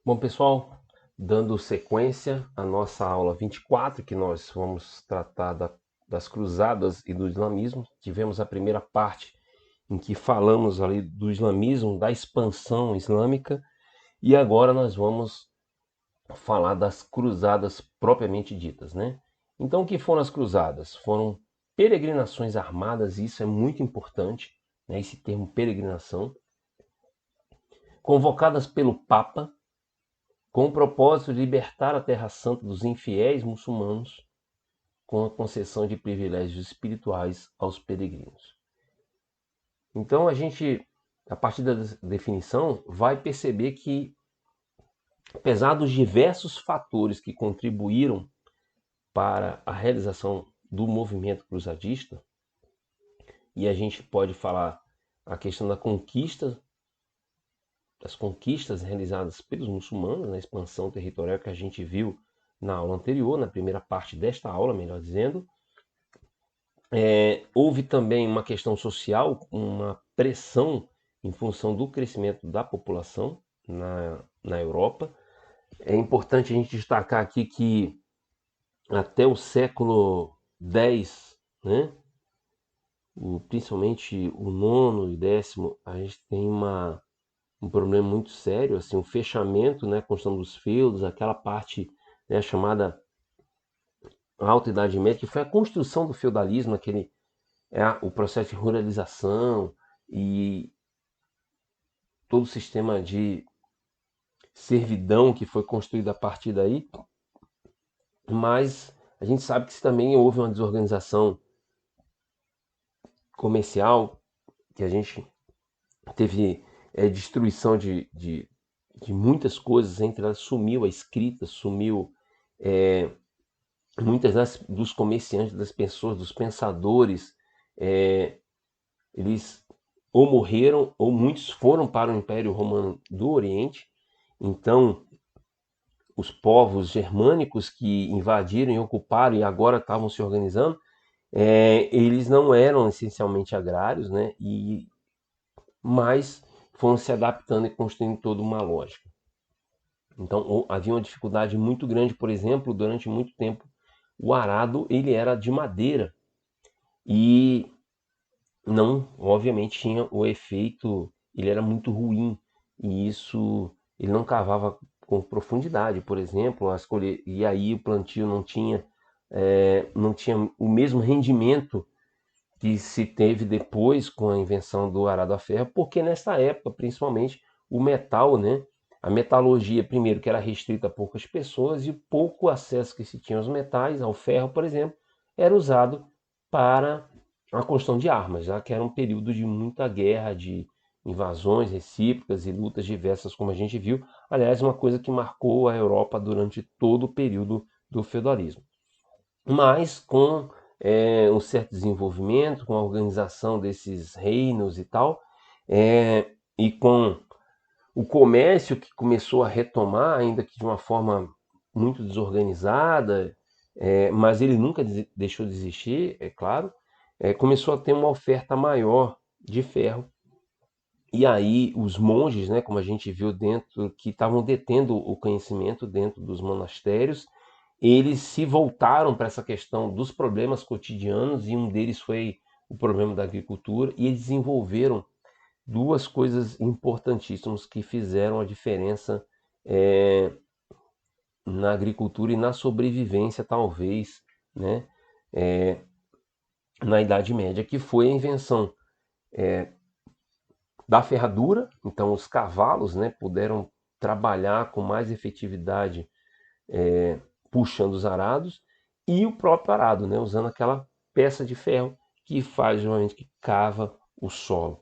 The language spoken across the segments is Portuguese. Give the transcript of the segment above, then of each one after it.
Bom, pessoal, dando sequência à nossa aula 24, que nós vamos tratar das cruzadas e do islamismo. Tivemos a primeira parte em que falamos ali do islamismo, da expansão islâmica, e agora nós vamos falar das cruzadas propriamente ditas, né? Então, o que foram as cruzadas? Foram peregrinações armadas, e isso é muito importante, né? Esse termo peregrinação, convocadas pelo Papa com o propósito de libertar a Terra Santa dos infiéis muçulmanos, com a concessão de privilégios espirituais aos peregrinos. Então a gente, a partir da definição, vai perceber que, apesar dos diversos fatores que contribuíram para a realização do movimento cruzadista, e a gente pode falar a questão das conquistas realizadas pelos muçulmanos, na expansão territorial que a gente viu na aula anterior, na primeira parte desta aula, melhor dizendo. Houve também uma questão social, uma pressão em função do crescimento da população na Europa. É importante a gente destacar aqui que até o século X, né, principalmente o nono e décimo, a gente tem um problema muito sério, assim, o fechamento, né, a construção dos feudos, aquela parte, né, chamada Alta Idade Média, que foi a construção do feudalismo, o processo de ruralização e todo o sistema de servidão que foi construído a partir daí, mas a gente sabe que também houve uma desorganização comercial, que a gente teve destruição de muitas coisas, entre elas sumiu a escrita, sumiu é, muitas dos comerciantes, das pessoas, dos pensadores, eles ou morreram ou muitos foram para o Império Romano do Oriente. Então, os povos germânicos que invadiram e ocuparam e agora estavam se organizando, eles não eram essencialmente agrários, né? Mas foram se adaptando e construindo toda uma lógica. Então havia uma dificuldade muito grande, por exemplo, durante muito tempo o arado ele era de madeira e não, obviamente, tinha o efeito, ele era muito ruim e isso ele não cavava com profundidade, por exemplo, e aí o plantio não tinha o mesmo rendimento que se teve depois com a invenção do arado a ferro, porque nessa época, principalmente, o metal, né, a metalurgia, primeiro, que era restrita a poucas pessoas e o pouco acesso que se tinha aos metais, ao ferro, por exemplo, era usado para a construção de armas, já que era um período de muita guerra, de invasões recíprocas e lutas diversas, como a gente viu. Aliás, uma coisa que marcou a Europa durante todo o período do feudalismo. Mas com um certo desenvolvimento, com a organização desses reinos e tal, e com o comércio que começou a retomar, ainda que de uma forma muito desorganizada, mas ele nunca deixou de existir, é claro, começou a ter uma oferta maior de ferro. E aí os monges, né, como a gente viu dentro, que estavam detendo o conhecimento dentro dos monastérios, eles se voltaram para essa questão dos problemas cotidianos e um deles foi o problema da agricultura e eles desenvolveram duas coisas importantíssimas que fizeram a diferença é, na agricultura e na sobrevivência, talvez, né, na Idade Média, que foi a invenção da ferradura. Então, os cavalos, né, puderam trabalhar com mais efetividade puxando os arados e o próprio arado, né, usando aquela peça de ferro que faz geralmente que cava o solo.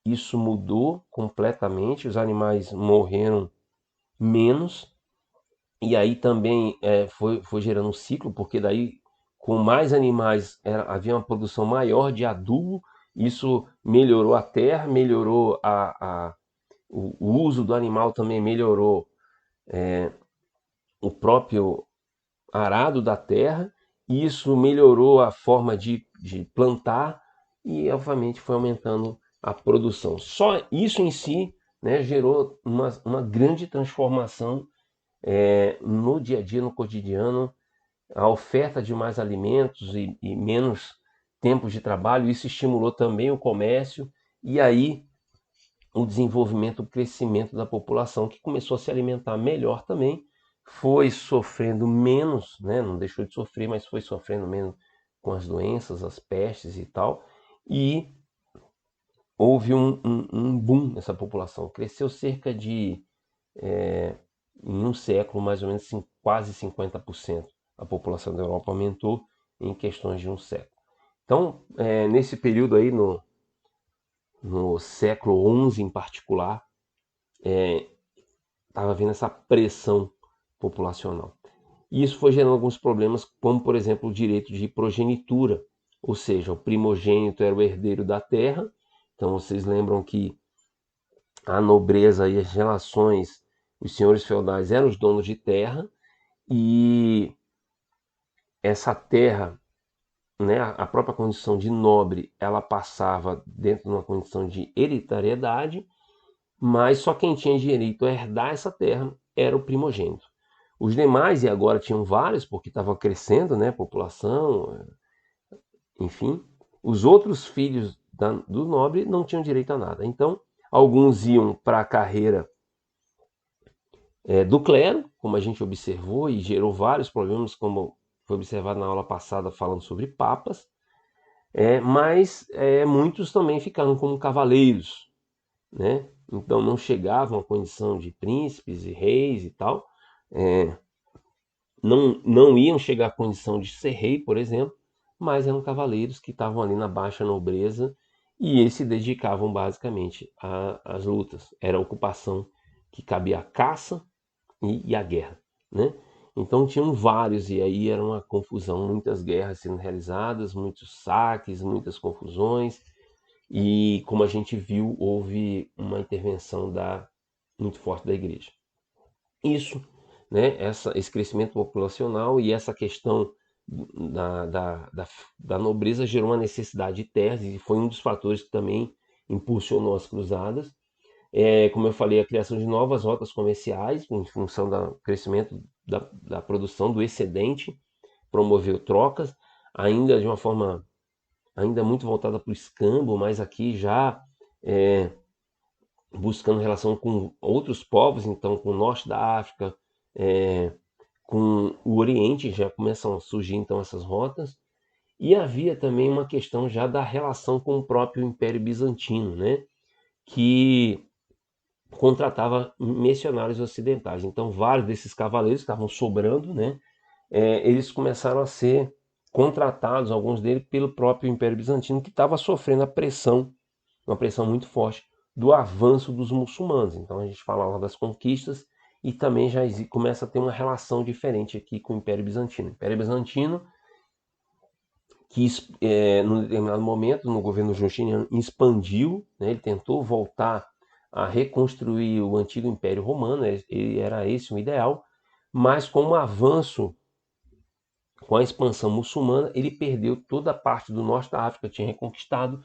Isso mudou completamente, os animais morreram menos, e aí também foi gerando um ciclo, porque daí com mais animais havia uma produção maior de adubo, isso melhorou a terra, melhorou o uso do animal também melhorou o próprio arado da terra, e isso melhorou a forma de plantar e obviamente foi aumentando a produção. Só isso em si né, gerou uma grande transformação no dia a dia, no cotidiano, a oferta de mais alimentos e menos tempos de trabalho. Isso estimulou também o comércio e aí o desenvolvimento, o crescimento da população, que começou a se alimentar melhor também, foi sofrendo menos, né? Não deixou de sofrer, mas foi sofrendo menos com as doenças, as pestes e tal, e houve um boom nessa população. Cresceu cerca de, em um século, mais ou menos quase 50%. A população da Europa aumentou em questões de um século. Então, nesse período aí, no século XI em particular, estava havendo essa pressão populacional. E isso foi gerando alguns problemas, como, por exemplo, o direito de progenitura, ou seja, o primogênito era o herdeiro da terra. Então, vocês lembram que a nobreza e as relações, os senhores feudais eram os donos de terra, e essa terra, né, a própria condição de nobre, ela passava dentro de uma condição de hereditariedade, mas só quem tinha direito a herdar essa terra era o primogênito. Os demais, e agora tinham vários, porque estava crescendo, né, a população, enfim, os outros filhos do nobre não tinham direito a nada. Então, alguns iam para a carreira do clero, como a gente observou, e gerou vários problemas, como foi observado na aula passada falando sobre papas, mas muitos também ficaram como cavaleiros, né? Então não chegavam à condição de príncipes e reis e tal, não iam chegar à condição de ser rei, por exemplo, mas eram cavaleiros que estavam ali na baixa nobreza e eles se dedicavam basicamente às lutas. Era a ocupação que cabia à caça e à guerra, né? Então tinham vários e aí era uma confusão, muitas guerras sendo realizadas, muitos saques, muitas confusões e como a gente viu, houve uma intervenção muito forte da igreja. Isso, né, esse crescimento populacional e essa questão da, da, da, da nobreza gerou uma necessidade de terras e foi um dos fatores que também impulsionou as cruzadas. Como eu falei, a criação de novas rotas comerciais em função do crescimento da produção, do excedente, promoveu trocas, ainda de uma forma ainda muito voltada para o escambo, mas aqui já é, buscando relação com outros povos, então com o norte da África, com o Oriente, já começam a surgir então essas rotas. E havia também uma questão já da relação com o próprio Império Bizantino, né? Que contratava missionários ocidentais. Então, vários desses cavaleiros estavam sobrando, né? Eles começaram a ser contratados, alguns deles, pelo próprio Império Bizantino, que estava sofrendo uma pressão muito forte do avanço dos muçulmanos. Então, a gente falava das conquistas e também já começa a ter uma relação diferente aqui com o Império Bizantino. O Império Bizantino, que num determinado momento, no governo Justiniano, expandiu, né? Ele tentou voltar a reconstruir o antigo Império Romano, era esse o ideal, mas com o avanço, com a expansão muçulmana, ele perdeu toda a parte do norte da África, tinha reconquistado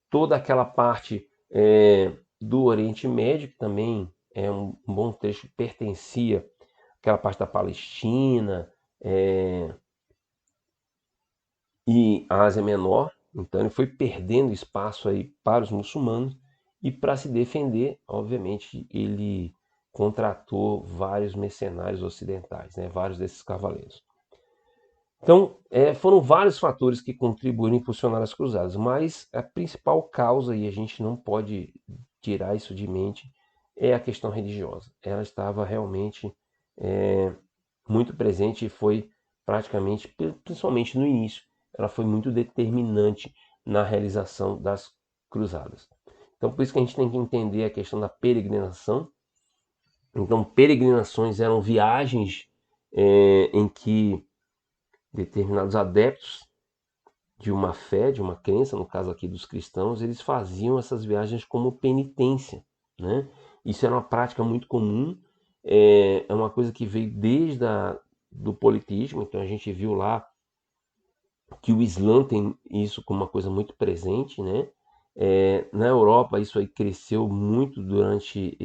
toda aquela parte do Oriente Médio, que também é um bom trecho, pertencia àquela parte da Palestina e a Ásia Menor. Então ele foi perdendo espaço aí para os muçulmanos e para se defender, obviamente, ele contratou vários mercenários ocidentais, né, vários desses cavaleiros. Então, foram vários fatores que contribuíram em impulsionar as cruzadas, mas a principal causa, e a gente não pode tirar isso de mente, é a questão religiosa. Ela estava realmente muito presente e foi praticamente, principalmente no início, ela foi muito determinante na realização das cruzadas. Então, por isso que a gente tem que entender a questão da peregrinação. Então, peregrinações eram viagens em que determinados adeptos de uma fé, de uma crença, no caso aqui dos cristãos, eles faziam essas viagens como penitência, né? Isso era uma prática muito comum, é uma coisa que veio desde do politeísmo, então a gente viu lá que o Islã tem isso como uma coisa muito presente, né? Na Europa, isso aí cresceu muito durante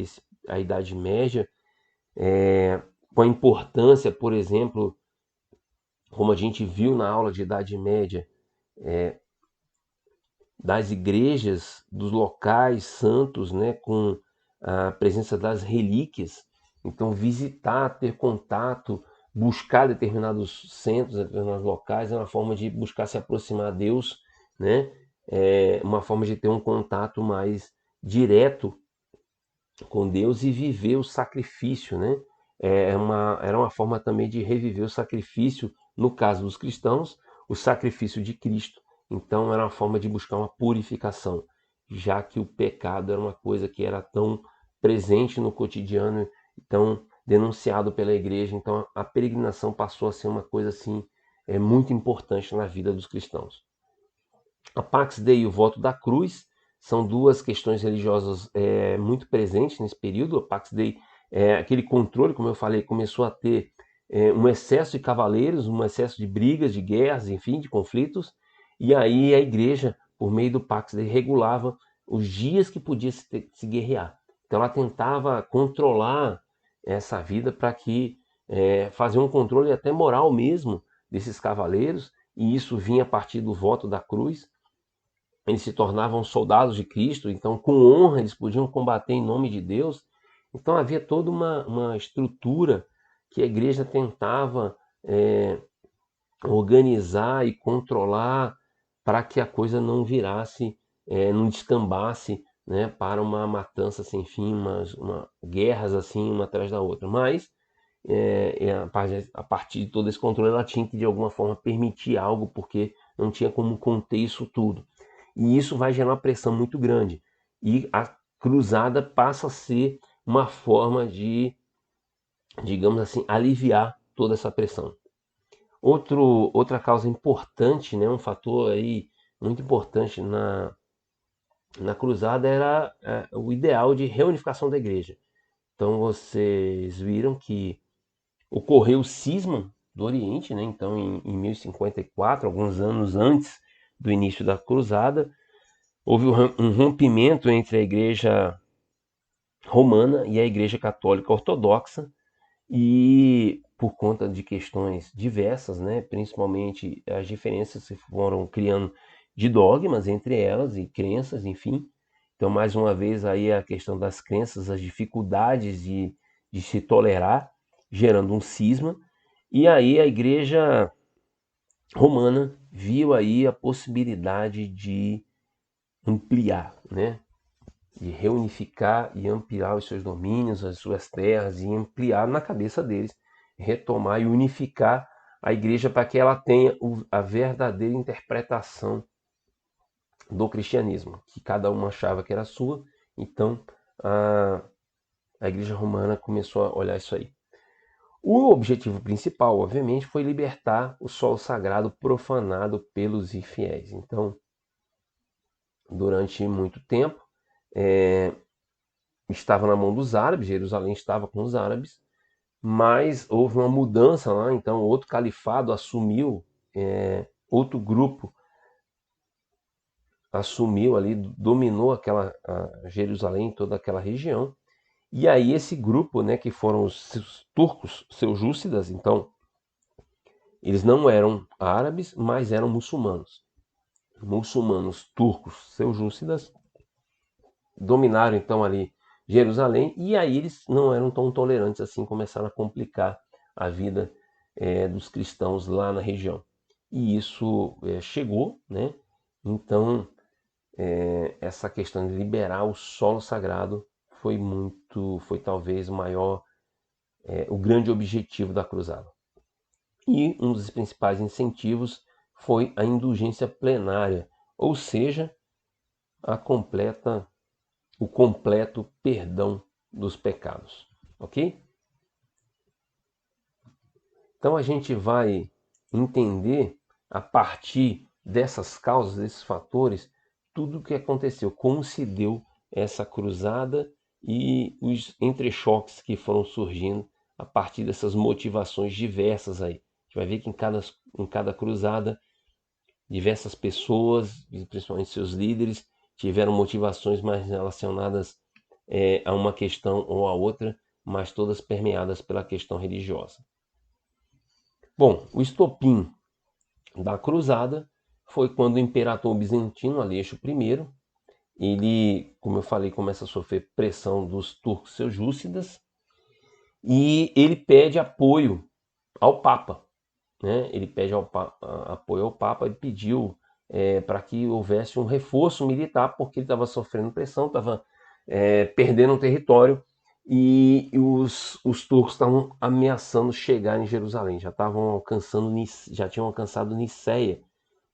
a Idade Média, com a importância, por exemplo, como a gente viu na aula de Idade Média, das igrejas, dos locais santos, né, com a presença das relíquias. Então, visitar, ter contato, buscar determinados centros, determinados locais, é uma forma de buscar se aproximar a Deus, né? É uma forma de ter um contato mais direto com Deus e viver o sacrifício, né? Era uma forma também de reviver o sacrifício, no caso dos cristãos, o sacrifício de Cristo. Então era uma forma de buscar uma purificação, já que o pecado era uma coisa que era tão presente no cotidiano, tão denunciado pela igreja. Então a peregrinação passou a ser uma coisa assim muito importante na vida dos cristãos. A Pax Dei e o voto da cruz são duas questões religiosas muito presentes nesse período. A Pax Dei, aquele controle, como eu falei, começou a ter um excesso de cavaleiros, um excesso de brigas, de guerras, enfim, de conflitos. E aí a igreja, por meio do Pax Dei, regulava os dias que podia se guerrear. Então ela tentava controlar essa vida para que fazer um controle até moral mesmo desses cavaleiros, e isso vinha a partir do voto da cruz. Eles se tornavam soldados de Cristo, então com honra eles podiam combater em nome de Deus. Então havia toda uma estrutura que a igreja tentava organizar e controlar para que a coisa não virasse, não descambasse, né, para uma matança sem fim, guerras assim uma atrás da outra. Mas a partir de todo esse controle ela tinha que de alguma forma permitir algo, porque não tinha como conter isso tudo. E isso vai gerar uma pressão muito grande. E a cruzada passa a ser uma forma de, digamos assim, aliviar toda essa pressão. Outra causa importante, né, um fator aí muito importante na cruzada era o ideal de reunificação da igreja. Então vocês viram que ocorreu o cisma do Oriente, né? Então em 1054, alguns anos antes do início da cruzada, houve um rompimento entre a igreja romana e a igreja católica ortodoxa, e por conta de questões diversas, né, principalmente as diferenças se foram criando de dogmas entre elas e crenças, enfim. Então, mais uma vez, aí a questão das crenças, as dificuldades de se tolerar, gerando um cisma. E aí a igreja romana viu aí a possibilidade de ampliar, né, de reunificar e ampliar os seus domínios, as suas terras, e ampliar na cabeça deles, retomar e unificar a igreja para que ela tenha a verdadeira interpretação do cristianismo, que cada uma achava que era sua. Então a igreja romana começou a olhar isso aí. O objetivo principal, obviamente, foi libertar o solo sagrado profanado pelos infiéis. Então, durante muito tempo, estava na mão dos árabes, Jerusalém estava com os árabes, mas houve uma mudança lá, então outro califado assumiu, outro grupo assumiu ali, dominou Jerusalém, toda aquela região, e aí esse grupo, né, que foram os turcos seljúcidas, então eles não eram árabes, mas eram muçulmanos turcos seljúcidas, dominaram então ali Jerusalém, e aí eles não eram tão tolerantes assim, começaram a complicar a vida dos cristãos lá na região. E isso chegou, né? Então essa questão de liberar o solo sagrado foi talvez o maior, o grande objetivo da cruzada. E um dos principais incentivos foi a indulgência plenária, ou seja, o completo perdão dos pecados, ok? Então a gente vai entender a partir dessas causas, desses fatores, tudo o que aconteceu, como se deu essa cruzada e os entrechoques que foram surgindo a partir dessas motivações diversas aí. A gente vai ver que em cada cruzada, diversas pessoas, principalmente seus líderes, tiveram motivações mais relacionadas a uma questão ou a outra, mas todas permeadas pela questão religiosa. Bom, o estopim da cruzada foi quando o imperador bizantino Aleixo I, ele, como eu falei, começa a sofrer pressão dos turcos seljúcidas e ele pede apoio ao Papa, né? Ele pede apoio ao Papa e pediu para que houvesse um reforço militar, porque ele estava sofrendo pressão, estava perdendo um território e os turcos estavam ameaçando chegar em Jerusalém, já tinham alcançado Niceia,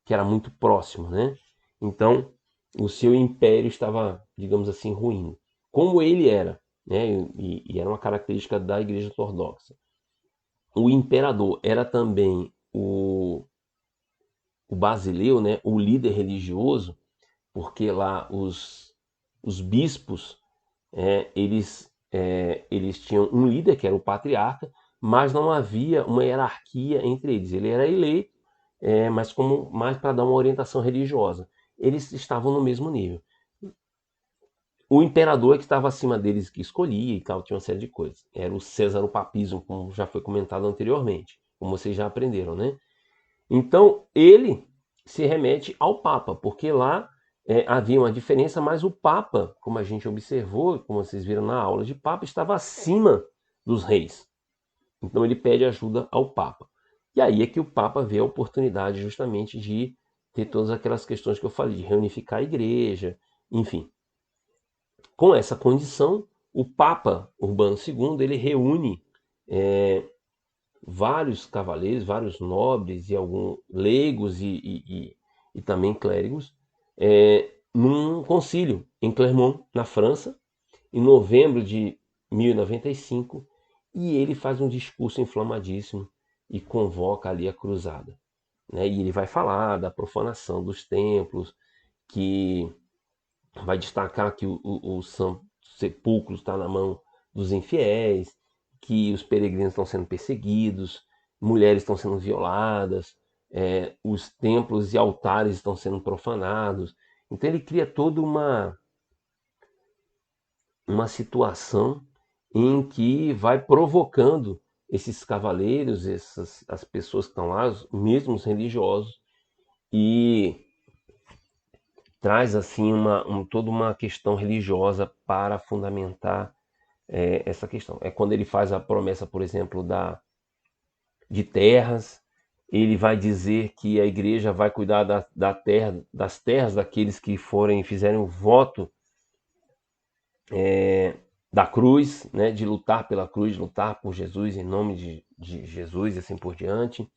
que era muito próximo, né? Então o seu império estava, digamos assim, ruindo. Como ele era, né? E era uma característica da Igreja Ortodoxa. O imperador era também o basileu, né? O líder religioso, porque lá os bispos eles tinham um líder que era o patriarca, mas não havia uma hierarquia entre eles. Ele era eleito, mas mais para dar uma orientação religiosa. Eles estavam no mesmo nível. O imperador é que estava acima deles, que escolhia e tal, tinha uma série de coisas. Era o Césaropapismo, como já foi comentado anteriormente, como vocês já aprenderam, né? Então, ele se remete ao Papa, porque lá havia uma diferença, mas o Papa, como a gente observou, como vocês viram na aula de Papa, estava acima dos reis. Então, ele pede ajuda ao Papa. E aí é que o Papa vê a oportunidade justamente de ter todas aquelas questões que eu falei, de reunificar a igreja, enfim. Com essa condição, o Papa Urbano II ele reúne vários cavaleiros, vários nobres e alguns leigos e também clérigos num concílio em Clermont, na França, em novembro de 1095, e ele faz um discurso inflamadíssimo e convoca ali a cruzada. Né? E ele vai falar da profanação dos templos, que vai destacar que o Santo Sepulcro está na mão dos infiéis, que os peregrinos estão sendo perseguidos, mulheres estão sendo violadas, os templos e altares estão sendo profanados. Então ele cria toda uma situação em que vai provocando esses cavaleiros, as pessoas que estão lá, mesmo os religiosos, e traz assim toda uma questão religiosa para fundamentar essa questão. É quando ele faz a promessa, por exemplo, de terras, ele vai dizer que a igreja vai cuidar das terras daqueles que fizerem o voto da cruz, né, de lutar pela cruz, lutar por Jesus em nome de Jesus e assim por diante.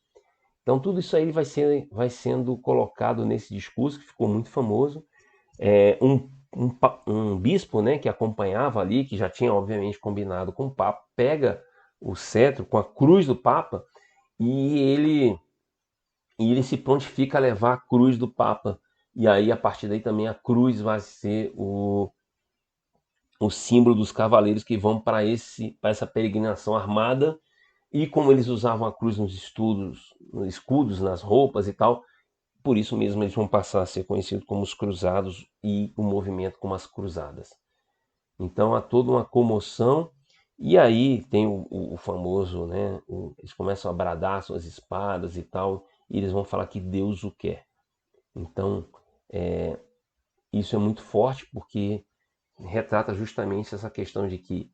Então tudo isso aí vai sendo colocado nesse discurso que ficou muito famoso. Um bispo, né, que acompanhava ali, que já tinha obviamente combinado com o Papa, pega o cetro com a cruz do Papa e ele se prontifica a levar a cruz do Papa. E aí, a partir daí, também a cruz vai ser o símbolo dos cavaleiros que vão para essa peregrinação armada. E como eles usavam a cruz nos escudos, nas roupas e tal, por isso mesmo eles vão passar a ser conhecidos como os cruzados e o movimento como as cruzadas. Então há toda uma comoção e aí tem o famoso, né? Eles começam a bradar suas espadas e tal, e eles vão falar que Deus o quer. Então isso é muito forte porque retrata justamente essa questão de que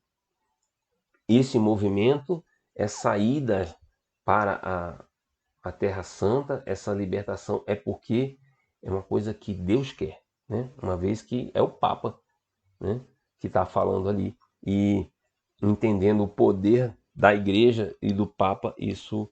esse movimento é saída para a Terra Santa, essa libertação é porque é uma coisa que Deus quer, né? Uma vez que é o Papa, né, que está falando ali e entendendo o poder da Igreja e do Papa, isso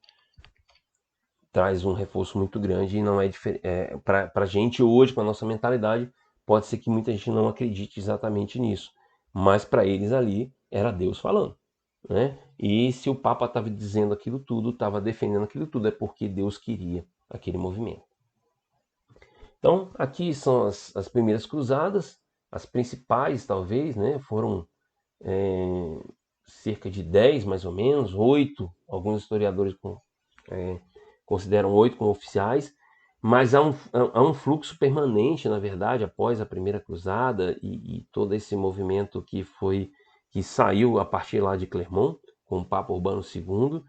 traz um reforço muito grande e não é diferente. Para a gente hoje, com a nossa mentalidade, pode ser que muita gente não acredite exatamente nisso, mas para eles ali era Deus falando. Né? E se o Papa estava dizendo aquilo tudo, estava defendendo aquilo tudo, é porque Deus queria aquele movimento. Então, aqui são as primeiras cruzadas, as principais talvez, né? Foram cerca de 10 mais ou menos, 8, alguns historiadores consideram 8 como oficiais, Mas há um fluxo permanente, na verdade, após a primeira cruzada e todo esse movimento que saiu a partir lá de Clermont, com o Papa Urbano II.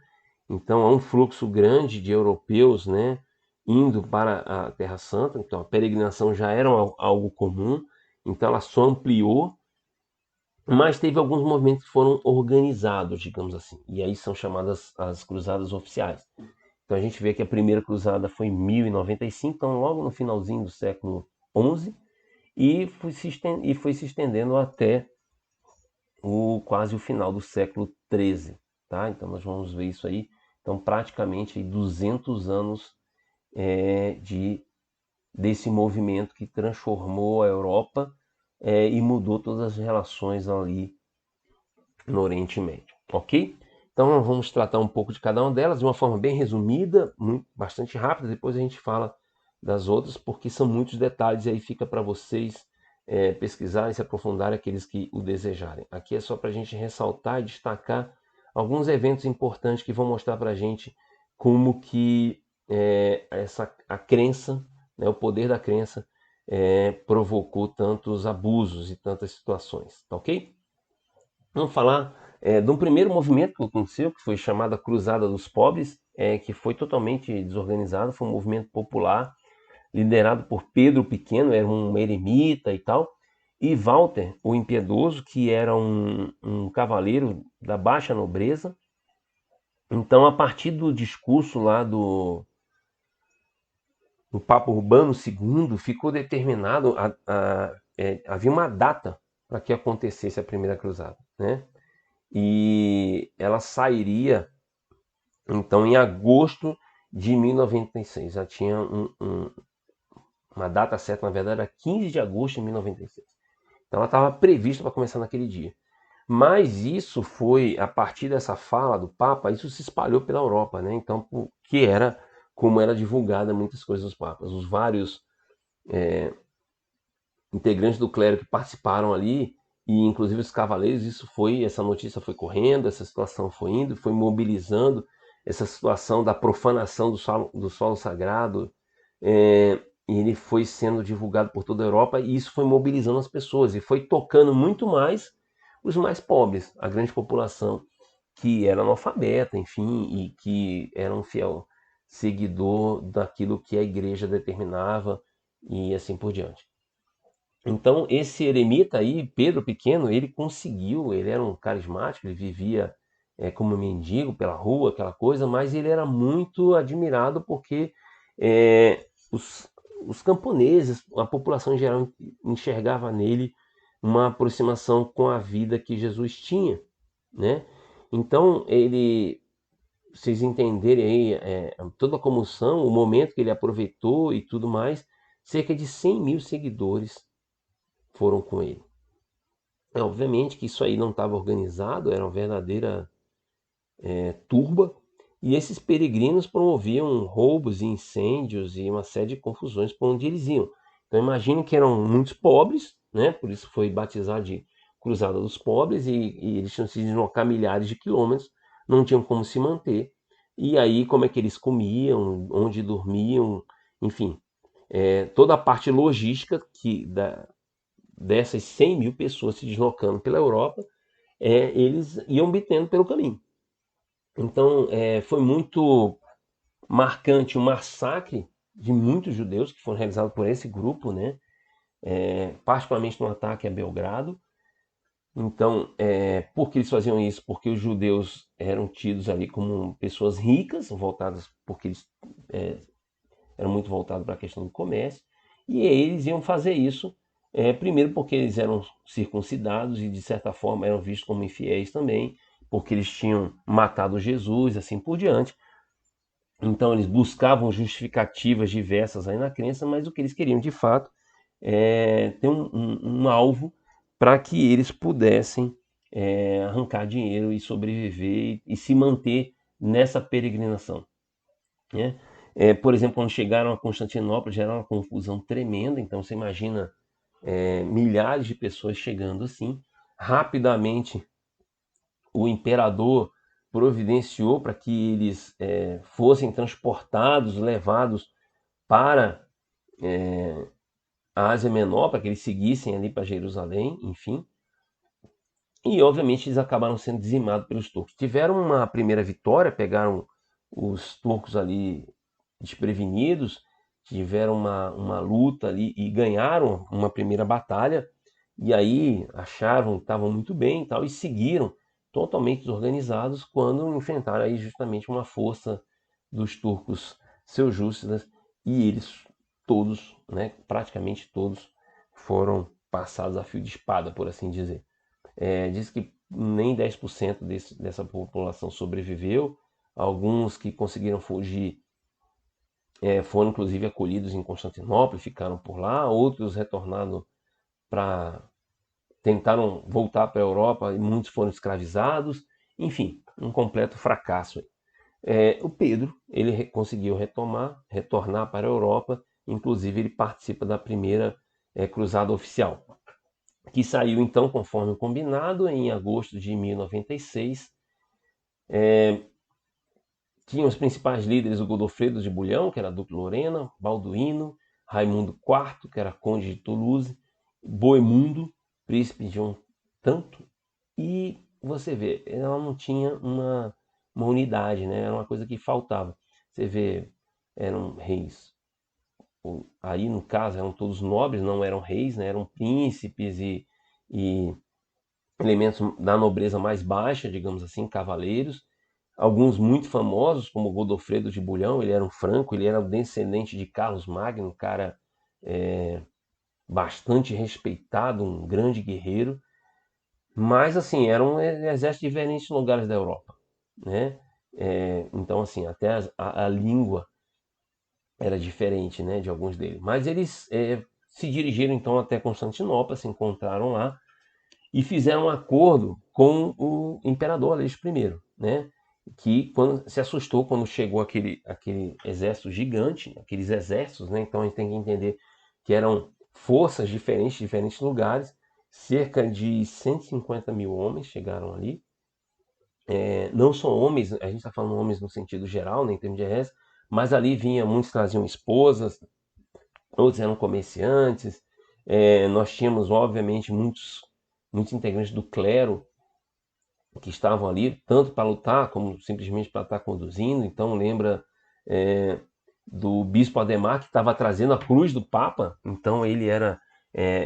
Então há um fluxo grande de europeus, né, indo para a Terra Santa. Então a peregrinação já era algo comum, então ela só ampliou, mas teve alguns movimentos que foram organizados, digamos assim, e aí são chamadas as cruzadas oficiais. Então a gente vê que a primeira cruzada foi em 1095, então logo no finalzinho do século XI, e foi se estendendo até quase o final do século XIII, tá? Então nós vamos ver isso aí. Então praticamente 200 anos desse movimento que transformou a Europa e mudou todas as relações ali no Oriente Médio, ok? Então vamos tratar um pouco de cada uma delas de uma forma bem resumida, bastante rápida. Depois a gente fala das outras, porque são muitos detalhes e aí fica para vocês pesquisarem, se aprofundarem, aqueles que o desejarem. Aqui é só para a gente ressaltar e destacar alguns eventos importantes que vão mostrar para a gente como que a crença, né, o poder da crença provocou tantos abusos e tantas situações, tá ok? Vamos falar de um primeiro movimento que aconteceu, que foi chamada Cruzada dos Pobres, que foi totalmente desorganizado, foi um movimento popular, liderado por Pedro Pequeno, era um eremita e tal, e Walter, o Impiedoso, que era um cavaleiro da baixa nobreza. Então, a partir do discurso lá do Papa Urbano II, ficou determinado, havia uma data para que acontecesse a primeira cruzada, né? E ela sairia então em agosto de 1096. Já tinha uma data certa, na verdade era 15 de agosto de 1096. Então ela estava prevista para começar naquele dia. Mas isso foi, a partir dessa fala do Papa, isso se espalhou pela Europa, né? Então, que era como era divulgada muitas coisas dos papas. Os vários integrantes do clero que participaram ali, e inclusive os cavaleiros, essa notícia foi correndo, essa situação foi indo, foi mobilizando essa situação da profanação do solo sagrado, e ele foi sendo divulgado por toda a Europa, e isso foi mobilizando as pessoas, e foi tocando muito mais os mais pobres, a grande população que era analfabeta, enfim, e que era um fiel seguidor daquilo que a igreja determinava, e assim por diante. Então, esse eremita aí, Pedro Pequeno, ele conseguiu, ele era um carismático, ele vivia como mendigo pela rua, aquela coisa, mas ele era muito admirado porque é, os, os camponeses, a população em geral, enxergava nele uma aproximação com a vida que Jesus tinha, né? Então, vocês entenderem aí toda a comoção, o momento que ele aproveitou e tudo mais, cerca de 100 mil seguidores foram com ele. Obviamente que isso aí não estava organizado, era uma verdadeira turba, e esses peregrinos promoviam roubos e incêndios e uma série de confusões por onde eles iam. Então imagine que eram muitos pobres, né? Por isso foi batizado de Cruzada dos Pobres, e eles tinham que se deslocar milhares de quilômetros, não tinham como se manter. E aí como é que eles comiam, onde dormiam, enfim, toda a parte logística dessas 100 mil pessoas se deslocando pela Europa, eles iam obtendo pelo caminho. Então, foi muito marcante o massacre de muitos judeus que foram realizados por esse grupo, né? Particularmente no ataque a Belgrado. Então, por que eles faziam isso? Porque os judeus eram tidos ali como pessoas ricas, voltadas, porque eles eram muito voltados para a questão do comércio, e eles iam fazer isso, primeiro porque eles eram circuncidados e de certa forma eram vistos como infiéis também, porque eles tinham matado Jesus, assim por diante. Então eles buscavam justificativas diversas aí na crença, mas o que eles queriam de fato é ter um alvo para que eles pudessem arrancar dinheiro e sobreviver e se manter nessa peregrinação, né? Por exemplo, quando chegaram a Constantinopla, geraram uma confusão tremenda. Então, você imagina milhares de pessoas chegando assim. Rapidamente, o imperador providenciou para que eles fossem transportados, levados para a Ásia Menor, para que eles seguissem ali para Jerusalém, enfim. E, obviamente, eles acabaram sendo dizimados pelos turcos. Tiveram uma primeira vitória, pegaram os turcos ali desprevenidos, tiveram uma luta ali e ganharam uma primeira batalha. E aí acharam que estavam muito bem e tal, e seguiram totalmente desorganizados quando enfrentaram aí justamente uma força dos turcos seljúcidas, e eles todos, né, praticamente todos, foram passados a fio de espada, por assim dizer. Diz que nem 10% dessa população sobreviveu. Alguns que conseguiram fugir foram inclusive acolhidos em Constantinopla, ficaram por lá. Outros retornaram para tentaram voltar para a Europa e muitos foram escravizados. Enfim, um completo fracasso. O Pedro ele conseguiu retornar para a Europa. Inclusive ele participa da primeira cruzada oficial, que saiu então conforme o combinado em agosto de 1096. Tinha os principais líderes o Godofredo de Bulhão, que era duque de Lorena, Balduíno, Raimundo IV, que era conde de Toulouse, Bohemundo, príncipe de um tanto, e você vê, ela não tinha uma unidade, né? Era uma coisa que faltava. Você vê, eram reis, aí no caso eram todos nobres, não eram reis, né? Eram príncipes e elementos da nobreza mais baixa, digamos assim, cavaleiros. Alguns muito famosos, como Godofredo de Bulhão, ele era um franco, ele era o descendente de Carlos Magno, um cara bastante respeitado, um grande guerreiro. Mas, assim, era um exército de diferentes lugares da Europa, né? Então, assim, até a língua era diferente, né, de alguns deles. Mas eles se dirigiram, então, até Constantinopla, se encontraram lá, e fizeram um acordo com o imperador Aleixo I, né? Que quando se assustou quando chegou aquele exército gigante, aqueles exércitos, né? Então a gente tem que entender que eram forças diferentes, diferentes lugares, cerca de 150 mil homens chegaram ali. Não são homens, a gente está falando homens no sentido geral, né, em termos de exército, mas ali vinha, muitos traziam esposas, outros eram comerciantes. Nós tínhamos, obviamente, muitos integrantes do clero que estavam ali, tanto para lutar como simplesmente para estar conduzindo. Então, lembra do bispo Ademar, que estava trazendo a cruz do Papa. Então, ele era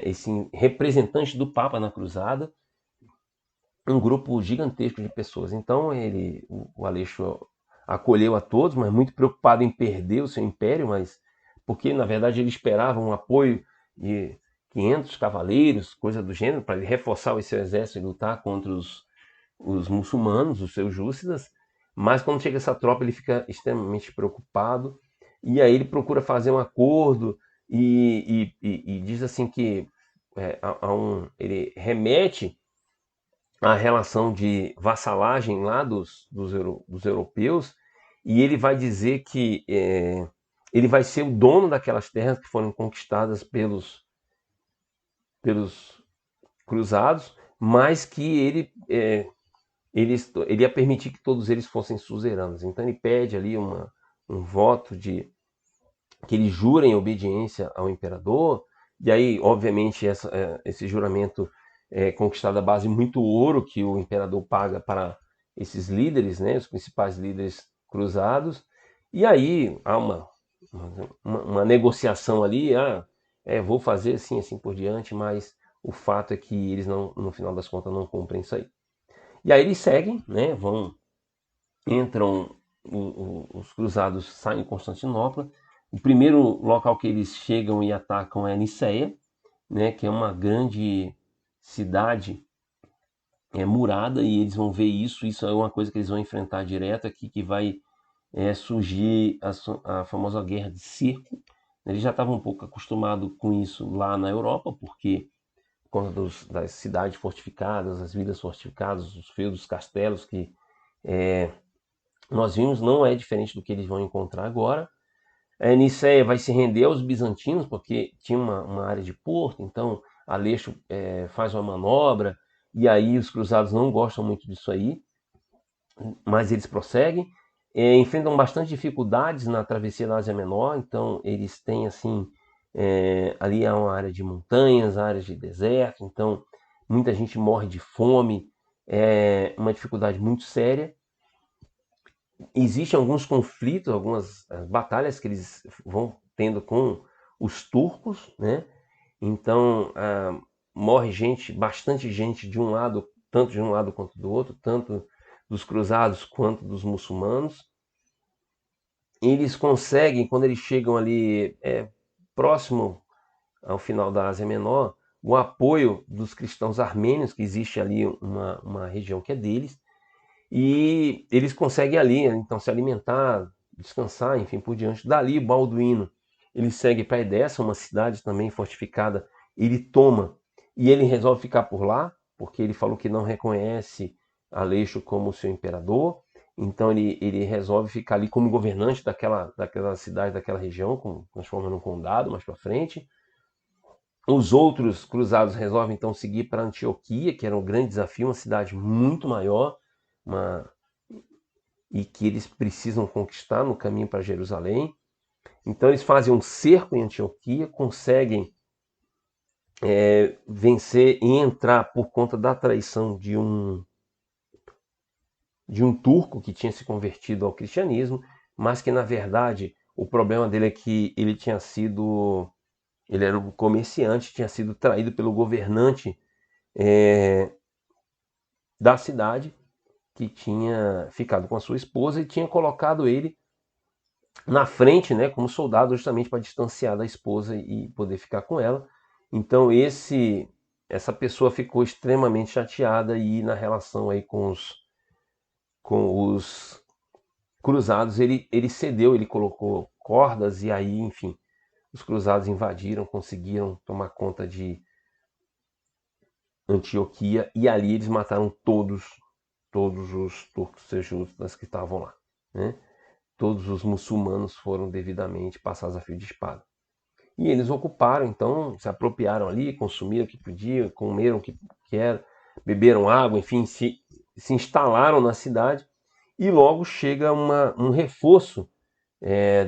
esse representante do Papa na cruzada. Um grupo gigantesco de pessoas. Então, o Aleixo acolheu a todos, mas muito preocupado em perder o seu império, mas porque, na verdade, ele esperava um apoio de 500 cavaleiros, coisa do gênero, para ele reforçar o seu exército e lutar contra os muçulmanos, os seljúcidas. Mas quando chega essa tropa, ele fica extremamente preocupado, e aí ele procura fazer um acordo e diz assim que ele remete à relação de vassalagem lá dos europeus, e ele vai dizer que ele vai ser o dono daquelas terras que foram conquistadas pelos cruzados, mas que ele ia permitir que todos eles fossem suzeranos. Então ele pede ali um voto de que eles jurem obediência ao imperador, e aí, obviamente, esse juramento é conquistado à base de muito ouro que o imperador paga para esses líderes, né, os principais líderes cruzados, e aí há uma negociação ali, vou fazer assim, assim por diante, mas o fato é que eles não, no final das contas, não cumprem isso aí. E aí eles seguem, né, entram, os cruzados saem de Constantinopla. O primeiro local que eles chegam e atacam é Niceia, né, que é uma grande cidade murada, e eles vão ver isso é uma coisa que eles vão enfrentar direto aqui, que vai surgir a famosa guerra de cerco. Eles já estavam um pouco acostumados com isso lá na Europa, porque por conta das cidades fortificadas, as vilas fortificadas, os feudos, castelos que nós vimos, não é diferente do que eles vão encontrar agora. A Nicéia vai se render aos bizantinos, porque tinha uma área de porto, então Aleixo faz uma manobra, e aí os cruzados não gostam muito disso aí, mas eles prosseguem. enfrentam bastante dificuldades na travessia da Ásia Menor, então eles têm assim, ali é uma área de montanhas, áreas de deserto, então muita gente morre de fome, é uma dificuldade muito séria. Existem alguns conflitos, algumas batalhas que eles vão tendo com os turcos, né? Então morre gente, bastante gente de um lado, tanto de um lado quanto do outro, tanto dos cruzados quanto dos muçulmanos. Eles conseguem, quando eles chegam ali próximo ao final da Ásia Menor, o apoio dos cristãos armênios, que existe ali uma região que é deles, e eles conseguem ali, então, se alimentar, descansar, enfim, por diante. Dali, Balduíno, ele segue para Edessa, uma cidade também fortificada, ele toma e ele resolve ficar por lá, porque ele falou que não reconhece Aleixo como seu imperador, então ele resolve ficar ali como governante daquela cidade, daquela região, transformando um condado mais para frente. Os outros cruzados resolvem então seguir para Antioquia, que era um grande desafio, uma cidade muito maior, uma, e que eles precisam conquistar no caminho para Jerusalém. Então eles fazem um cerco em Antioquia, conseguem vencer e entrar por conta da traição de um turco que tinha se convertido ao cristianismo, mas que na verdade o problema dele é que ele era um comerciante, tinha sido traído pelo governante da cidade, que tinha ficado com a sua esposa e tinha colocado ele na frente, né, como soldado, justamente para distanciar da esposa e poder ficar com ela. Então essa pessoa ficou extremamente chateada e na relação aí com os cruzados ele cedeu, ele colocou cordas e aí, enfim, os cruzados invadiram, conseguiram tomar conta de Antioquia e ali eles mataram todos os turcos seljucos que estavam lá, né? Todos os muçulmanos foram devidamente passados a fio de espada. E eles ocuparam, então, se apropriaram ali, consumiram o que podiam, comeram o que era, beberam água, enfim, se instalaram na cidade e logo chega um reforço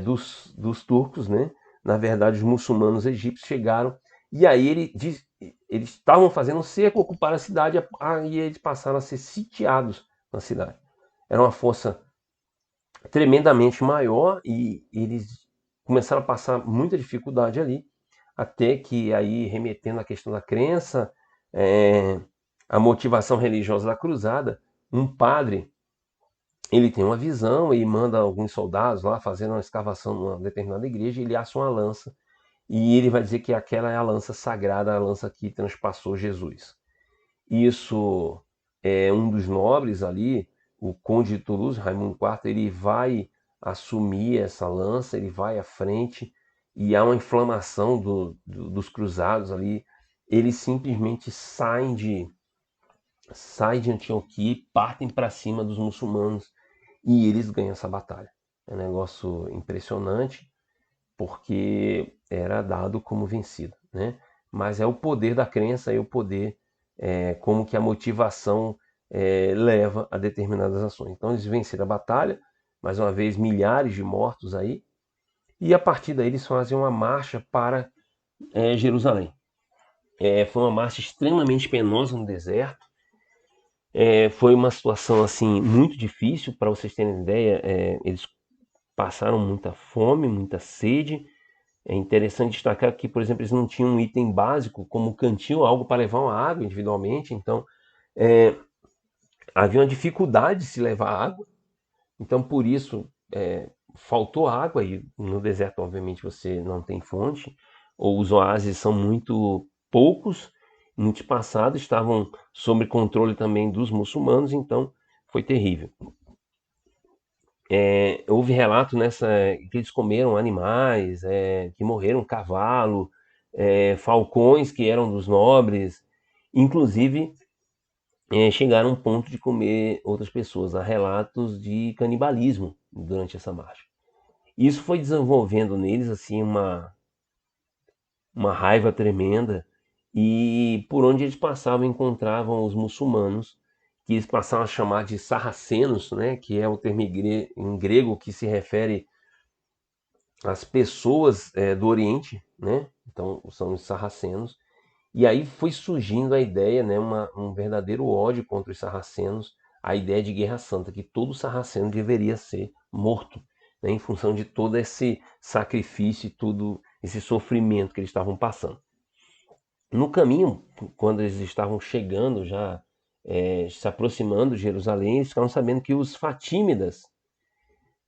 dos turcos, né? Na verdade, os muçulmanos egípcios chegaram e aí eles estavam fazendo um cerco, ocuparam a cidade e eles passaram a ser sitiados na cidade. Era uma força tremendamente maior e eles começaram a passar muita dificuldade ali, até que aí, remetendo à questão da crença, a motivação religiosa da cruzada, um padre, ele tem uma visão e manda alguns soldados lá fazendo uma escavação numa determinada igreja, e ele acha uma lança, e ele vai dizer que aquela é a lança sagrada, a lança que transpassou Jesus. Isso é um dos nobres ali, o conde de Toulouse, Raimundo IV, ele vai assumir essa lança, ele vai à frente e há uma inflamação dos cruzados ali. Eles simplesmente saem de Antioquia e partem para cima dos muçulmanos e eles ganham essa batalha. É um negócio impressionante porque era dado como vencido, né? Mas é o poder da crença e o poder como que a motivação leva a determinadas ações. Então eles venceram a batalha, mais uma vez milhares de mortos aí, e a partir daí eles fazem uma marcha para Jerusalém. Foi uma marcha extremamente penosa no deserto. Foi uma situação assim muito difícil, para vocês terem ideia. Eles passaram muita fome, muita sede. É interessante destacar que, por exemplo, eles não tinham um item básico como cantil, algo para levar uma água individualmente. Então, havia uma dificuldade de se levar água. Então, por isso, faltou água. E no deserto, obviamente, você não tem fonte. Ou os oásis são muito poucos, muito espaçados, estavam sob controle também dos muçulmanos. Então, foi terrível. Houve relato que eles comeram animais, que morreram, cavalo, falcões que eram dos nobres, inclusive chegaram a um ponto de comer outras pessoas. Há relatos de canibalismo durante essa marcha. Isso foi desenvolvendo neles assim uma raiva tremenda e por onde eles passavam encontravam os muçulmanos que eles passaram a chamar de sarracenos, né, que é o termo em grego que se refere às pessoas do Oriente, né? Então são os sarracenos. E aí foi surgindo a ideia, né, um verdadeiro ódio contra os sarracenos, a ideia de guerra santa, que todo sarraceno deveria ser morto, né, em função de todo esse sacrifício e todo esse sofrimento que eles estavam passando. No caminho, quando eles estavam chegando já, se aproximando de Jerusalém, eles ficaram sabendo que os fatímidas,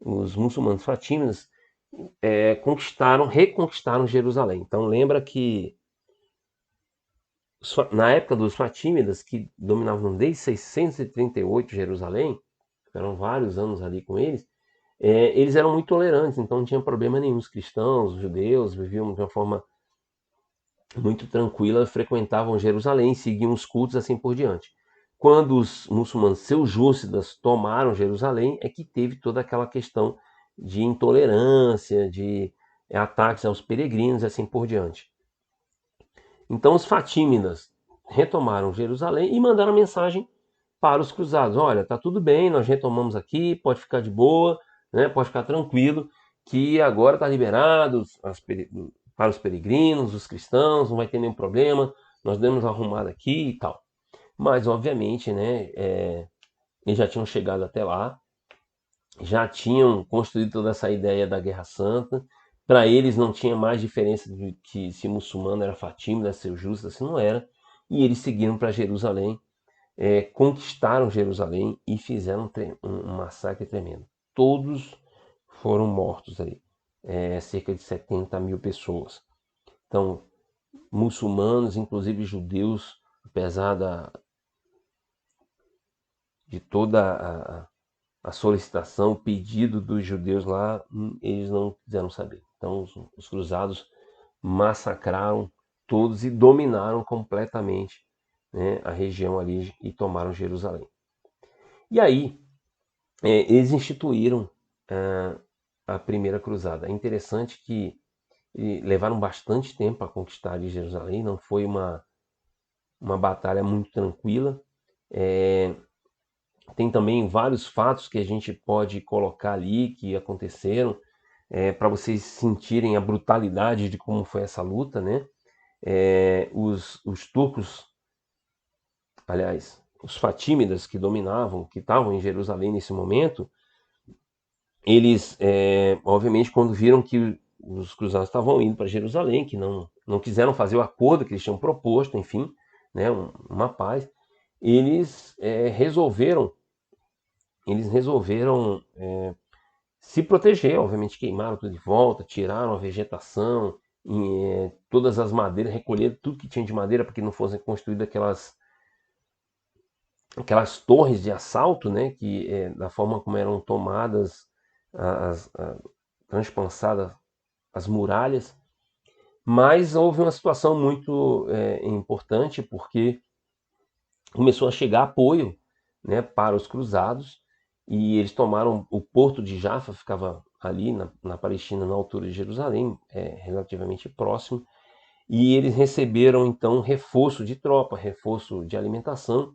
os muçulmanos fatímidas, reconquistaram Jerusalém. Então lembra que na época dos fatímidas, que dominavam desde 638 Jerusalém, eram vários anos ali com eles, eles eram muito tolerantes, então não tinha problema nenhum. Os cristãos, os judeus viviam de uma forma muito tranquila, frequentavam Jerusalém, seguiam os cultos assim por diante. Quando os muçulmanos seljúcidas tomaram Jerusalém, é que teve toda aquela questão de intolerância, de ataques aos peregrinos e assim por diante. Então os fatímidas retomaram Jerusalém e mandaram mensagem para os cruzados: olha, tá tudo bem, nós retomamos aqui, pode ficar de boa, né? Pode ficar tranquilo, que agora está liberado para os peregrinos, os cristãos, não vai ter nenhum problema, nós demos uma arrumada aqui e tal. Mas, obviamente, né, eles já tinham chegado até lá, já tinham construído toda essa ideia da Guerra Santa. Para eles não tinha mais diferença de que se muçulmano era fatímida, se justo, se não era. E eles seguiram para Jerusalém, conquistaram Jerusalém e fizeram um massacre tremendo. Todos foram mortos ali, cerca de 70 mil pessoas. Então, muçulmanos, inclusive judeus, apesar de toda a solicitação, o pedido dos judeus lá, eles não quiseram saber. Então, os cruzados massacraram todos e dominaram completamente, né, a região ali e tomaram Jerusalém. E aí, eles instituíram a primeira cruzada. É interessante que levaram bastante tempo a conquistar de Jerusalém, não foi uma batalha muito tranquila. Tem também vários fatos que a gente pode colocar ali que aconteceram, para vocês sentirem a brutalidade de como foi essa luta, né? Os turcos, aliás, os fatímidas que dominavam, que estavam em Jerusalém nesse momento, eles, obviamente, quando viram que os cruzados estavam indo para Jerusalém, que não quiseram fazer o acordo que eles tinham proposto, enfim, né, uma paz, eles resolveram se proteger, obviamente queimaram tudo de volta, tiraram a vegetação, todas as madeiras, recolheram tudo que tinha de madeira para que não fossem construídas aquelas torres de assalto, né, que da forma como eram tomadas, transpansadas as muralhas. Mas houve uma situação muito importante, porque começou a chegar apoio, né, para os cruzados, e eles tomaram o porto de Jaffa, ficava ali na Palestina, na altura de Jerusalém, relativamente próximo, e eles receberam então reforço de tropa, reforço de alimentação,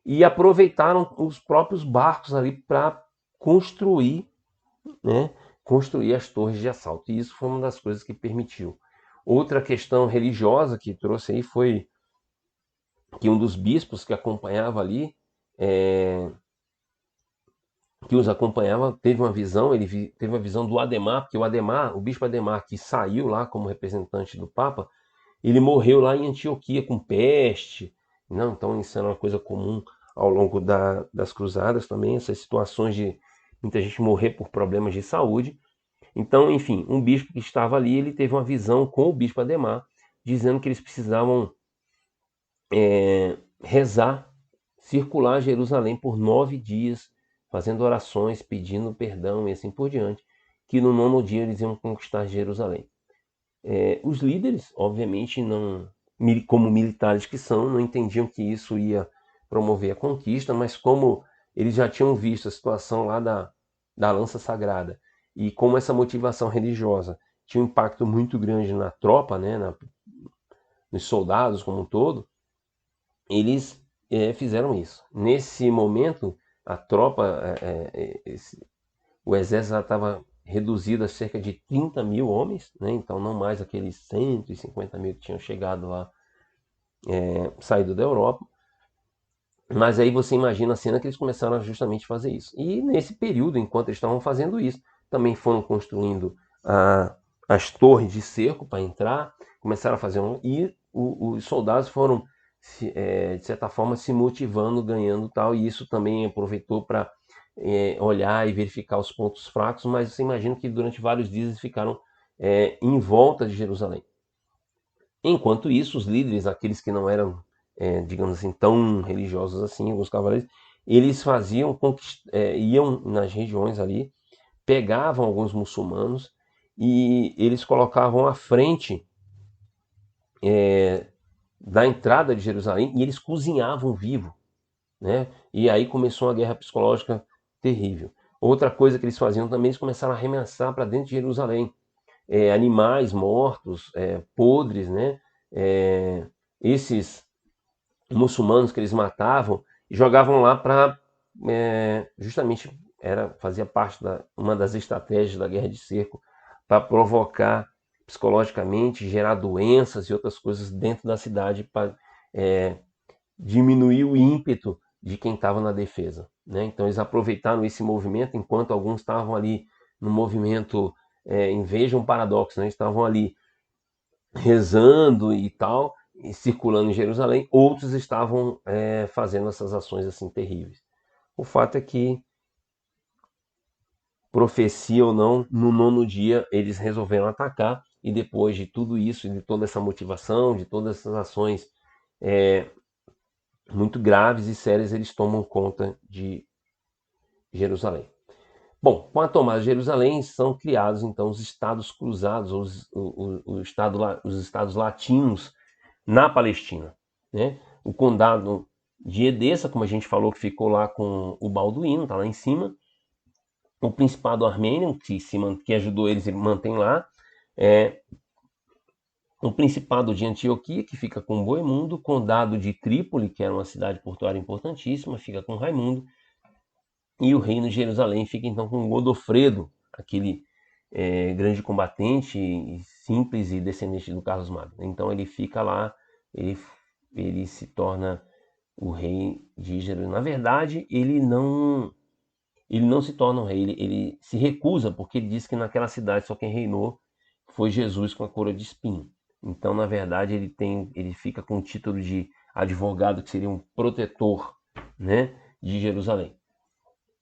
e aproveitaram os próprios barcos ali para construir, né, construir as torres de assalto. E isso foi uma das coisas que permitiu. Outra questão religiosa que trouxe aí foi que um dos bispos que acompanhava ali, que os acompanhava, teve uma visão, teve a visão do Ademar, porque o bispo Ademar, que saiu lá como representante do Papa, ele morreu lá em Antioquia com peste. Não, então isso era uma coisa comum ao longo das cruzadas também, essas situações de muita gente morrer por problemas de saúde. Então, enfim, um bispo que estava ali, ele teve uma visão com o bispo Ademar, dizendo que eles precisavam rezar, circular Jerusalém por 9 dias, fazendo orações, pedindo perdão e assim por diante, que no 9º dia eles iam conquistar Jerusalém. Os líderes, obviamente, não, como militares que são, não entendiam que isso ia promover a conquista, mas como eles já tinham visto a situação lá da lança sagrada e como essa motivação religiosa tinha um impacto muito grande na tropa, né, nos soldados como um todo, eles fizeram isso. Nesse momento, a tropa, o exército já estava reduzido a cerca de 30 mil homens, né? Então não mais aqueles 150 mil que tinham chegado lá, saído da Europa. Mas aí você imagina a cena que eles começaram a justamente fazer isso. E nesse período, enquanto eles estavam fazendo isso, também foram construindo as torres de cerco para entrar, começaram a fazer e os soldados foram, de certa forma, se motivando, ganhando tal, e isso também aproveitou para olhar e verificar os pontos fracos, mas você imagina que durante vários dias eles ficaram em volta de Jerusalém. Enquanto isso, os líderes, aqueles que não eram, digamos assim, tão religiosos assim, alguns cavaleiros, eles faziam, iam nas regiões ali, pegavam alguns muçulmanos e eles colocavam à frente da entrada de Jerusalém e eles cozinhavam vivo, né? E aí começou uma guerra psicológica terrível. Outra coisa que eles faziam também, eles começaram a arremessar para dentro de Jerusalém animais mortos, podres, né? Esses muçulmanos que eles matavam e jogavam lá para justamente fazia parte uma das estratégias da guerra de cerco para provocar psicologicamente, gerar doenças e outras coisas dentro da cidade para diminuir o ímpeto de quem estava na defesa, né? Então eles aproveitaram esse movimento enquanto alguns estavam ali no movimento, veja um paradoxo, né? Estavam ali rezando e tal, e circulando em Jerusalém, outros estavam fazendo essas ações assim terríveis. O fato é que, profecia ou não, no 9º dia eles resolveram atacar, e depois de tudo isso, de toda essa motivação, de todas essas ações muito graves e sérias, eles tomam conta de Jerusalém. Bom, com a tomada de Jerusalém são criados então os estados cruzados, os estados latinos na Palestina, né? O condado de Edessa, como a gente falou, que ficou lá com o Balduíno, está lá em cima. O Principado Armênio, que ajudou eles, ele mantém lá. O Principado de Antioquia, que fica com Boemundo. O Condado de Trípoli, que era uma cidade portuária importantíssima, fica com Raimundo. E o Reino de Jerusalém fica então com Godofredo, aquele grande combatente, simples e descendente do Carlos Magno. Então ele fica lá, ele se torna o rei de Jerusalém. Na verdade, ele não se torna um rei, ele se recusa, porque ele diz que naquela cidade só quem reinou foi Jesus com a coroa de espinho. Então, na verdade, ele fica com o título de advogado, que seria um protetor, né, de Jerusalém.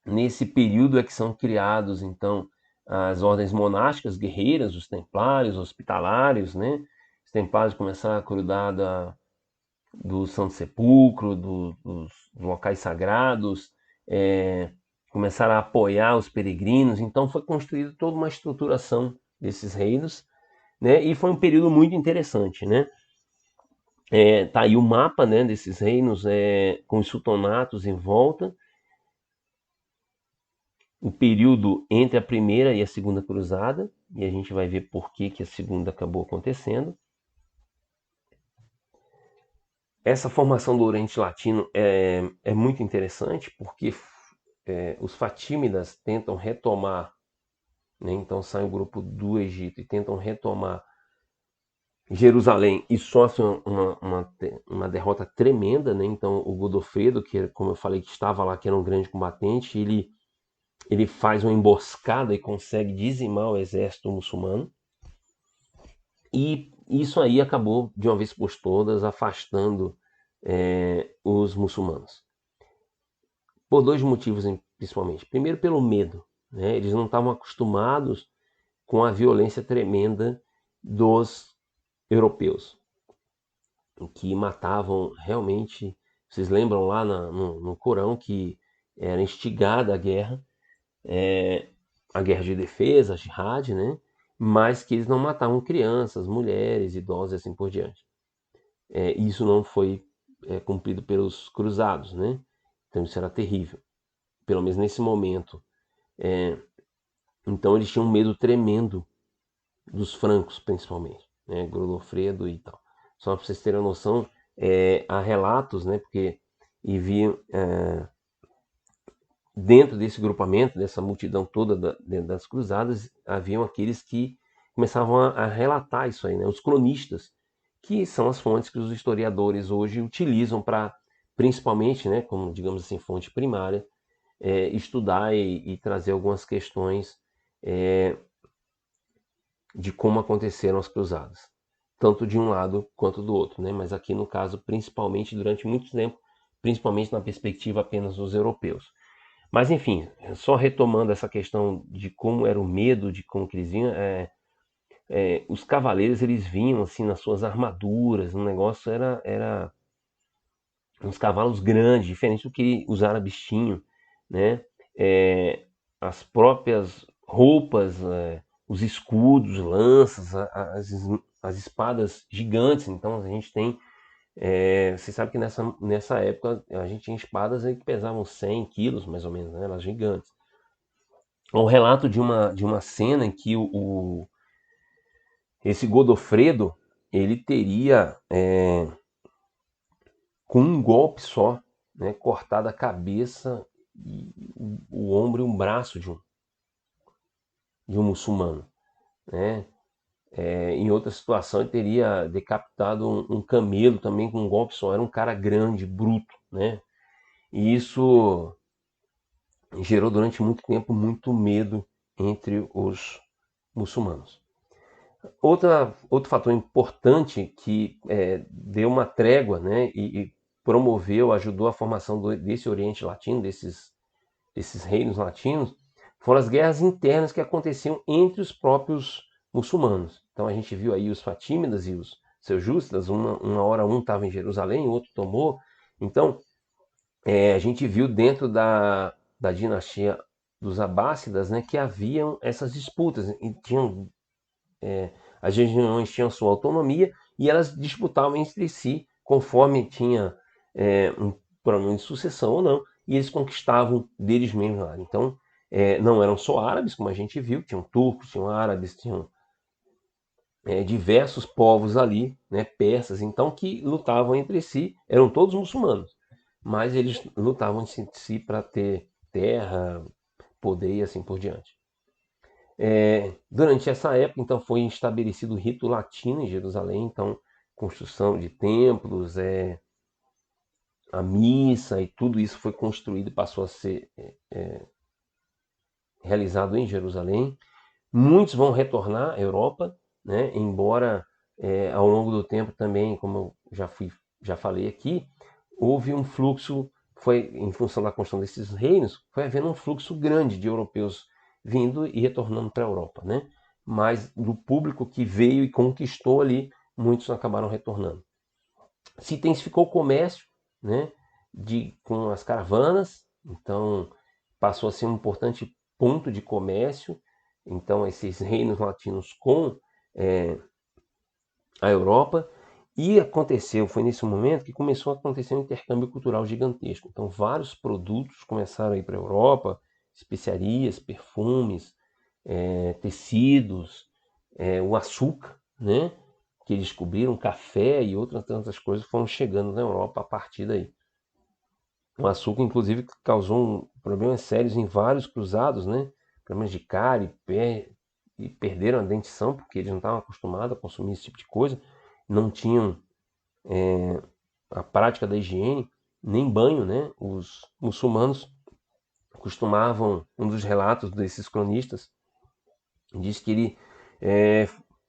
Nesse período é que são criados, então, as ordens monásticas guerreiras, os templários, hospitalários, né? Os templários começaram a cuidar do Santo Sepulcro, dos locais sagrados, começaram a apoiar os peregrinos, então foi construída toda uma estruturação desses reinos, né? E foi um período muito interessante, né? Tá aí o mapa, né, desses reinos, com os sultanatos em volta, o período entre a primeira e a segunda cruzada, e a gente vai ver por que a segunda acabou acontecendo. Essa formação do Oriente Latino é muito interessante, porque os fatímidas tentam retomar, né, então sai um grupo do Egito e tentam retomar Jerusalém e sofrem uma derrota tremenda, né? Então o Godofredo, que como eu falei que estava lá, que era um grande combatente, ele faz uma emboscada e consegue dizimar o exército muçulmano. E isso aí acabou, de uma vez por todas, afastando os muçulmanos. Por dois motivos, principalmente. Primeiro, pelo medo, né? Eles não estavam acostumados com a violência tremenda dos europeus, que matavam realmente. Vocês lembram lá no Corão que era instigada a guerra de defesa, a jihad, né? Mas que eles não matavam crianças, mulheres, idosos e assim por diante. Isso não foi cumprido pelos cruzados, né? Então isso era terrível, pelo menos nesse momento. Então eles tinham um medo tremendo dos francos, principalmente, né? Godofredo e tal. Só para vocês terem uma noção, há relatos, né? Porque e viam dentro desse grupamento, dessa multidão toda dentro das cruzadas, haviam aqueles que começavam a relatar isso aí, né? Os cronistas, que são as fontes que os historiadores hoje utilizam para, principalmente, né, como digamos assim, fonte primária, estudar e trazer algumas questões de como aconteceram as cruzadas, tanto de um lado quanto do outro, né? Mas aqui no caso, principalmente durante muito tempo, principalmente na perspectiva apenas dos europeus. Mas enfim, só retomando essa questão de como era o medo, de como que eles vinham, os cavaleiros eles vinham assim nas suas armaduras, o negócio era uns cavalos grandes, diferente do que os árabes tinham, né? É, as próprias roupas, os escudos, lanças, as espadas gigantes. Então a gente tem, você sabe que nessa época a gente tinha espadas aí que pesavam 100 quilos, mais ou menos, né? Elas gigantes. Um relato de uma cena em que esse Godofredo ele teria, com um golpe só, né, cortado a cabeça, e o ombro e um braço de um muçulmano. Né? Em outra situação, ele teria decapitado um camelo também com um golpe só. Era um cara grande, bruto. Né? E isso gerou durante muito tempo muito medo entre os muçulmanos. Outro fator importante que deu uma trégua, né, e promoveu, ajudou a formação desse Oriente Latino, desses reinos latinos, foram as guerras internas que aconteciam entre os próprios muçulmanos. Então a gente viu aí os Fatímidas e os Seljúcidas, uma hora um estava em Jerusalém, o outro tomou. Então a gente viu dentro da dinastia dos Abássidas, né, que haviam essas disputas, e tinham as regiões tinham sua autonomia e elas disputavam entre si conforme tinha um plano de sucessão ou não, e eles conquistavam deles mesmos lá. Então, não eram só árabes, como a gente viu, tinham turcos, tinham árabes, tinham diversos povos ali, né, persas, então, que lutavam entre si, eram todos muçulmanos, mas eles lutavam entre si para ter terra, poder e assim por diante. Durante essa época, então, foi estabelecido o rito latino em Jerusalém, então, construção de templos, a missa e tudo isso foi construído e passou a ser realizado em Jerusalém. Muitos vão retornar à Europa, né? Embora ao longo do tempo também, como eu já falei aqui, houve um fluxo, foi em função da construção desses reinos, foi havendo um fluxo grande de europeus vindo e retornando para a Europa, né? Mas do público que veio e conquistou ali, muitos acabaram retornando. Se intensificou o comércio, né? Com as caravanas, então passou a ser um importante ponto de comércio. Então esses reinos latinos com a Europa. E aconteceu, foi nesse momento que começou a acontecer um intercâmbio cultural gigantesco. Então, vários produtos começaram a ir para a Europa, especiarias, perfumes, tecidos, o açúcar, né? Que eles descobriram, café e outras tantas coisas foram chegando na Europa a partir daí. O açúcar, inclusive, causou problemas sérios em vários cruzados, né? Problemas de cárie, e perderam a dentição porque eles não estavam acostumados a consumir esse tipo de coisa, não tinham a prática da higiene, nem banho, né? Os muçulmanos costumavam, um dos relatos desses cronistas, diz que ele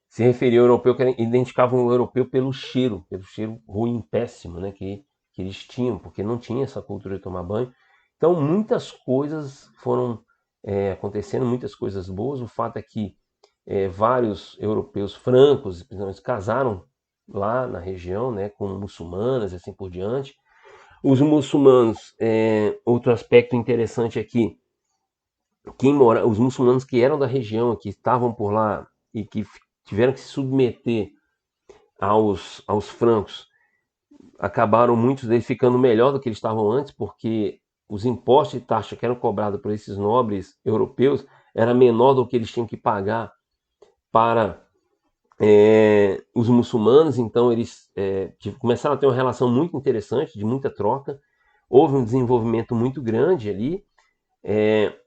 se referia ao europeu, que identificavam o europeu pelo cheiro ruim, péssimo, né? Que eles tinham, porque não tinha essa cultura de tomar banho. Então, muitas coisas foram acontecendo, muitas coisas boas. O fato é que vários europeus francos, principalmente, casaram lá na região, né, com muçulmanas e assim por diante. Os muçulmanos, outro aspecto interessante aqui, os muçulmanos que eram da região, que estavam por lá e que tiveram que se submeter aos francos, acabaram muitos deles ficando melhor do que eles estavam antes, porque os impostos e taxas que eram cobrados por esses nobres europeus era menor do que eles tinham que pagar para os muçulmanos. Então eles começaram a ter uma relação muito interessante, de muita troca. houve um desenvolvimento muito grande ali.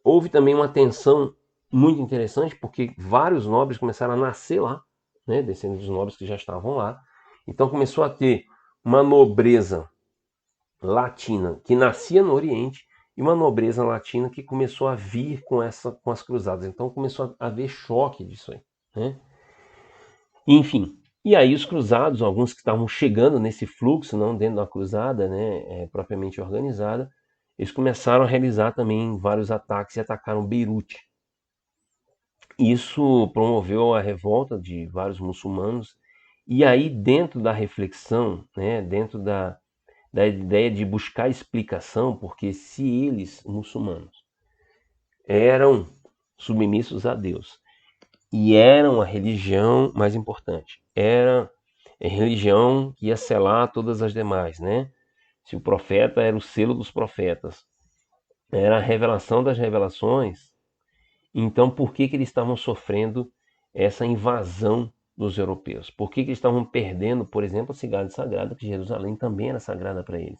Houve também uma tensão muito interessante, porque vários nobres começaram a nascer lá, né, descendo dos nobres que já estavam lá. Então começou a ter uma nobreza latina que nascia no Oriente e uma nobreza latina que começou a vir com as cruzadas. Então começou a haver choque disso aí, né? Enfim, e aí os cruzados, alguns que estavam chegando nesse fluxo, não dentro da cruzada, né, propriamente organizada, eles começaram a realizar também vários ataques e atacaram Beirute. Isso promoveu a revolta de vários muçulmanos. E aí, dentro da reflexão, né, dentro da ideia de buscar explicação, porque se eles, muçulmanos, eram submissos a Deus e eram a religião mais importante, era a religião que ia selar todas as demais, né? Se o profeta era o selo dos profetas, era a revelação das revelações, então por que eles estavam sofrendo essa invasão dos europeus? Por que eles estavam perdendo, por exemplo, a cidade sagrada, que Jerusalém também era sagrada para eles?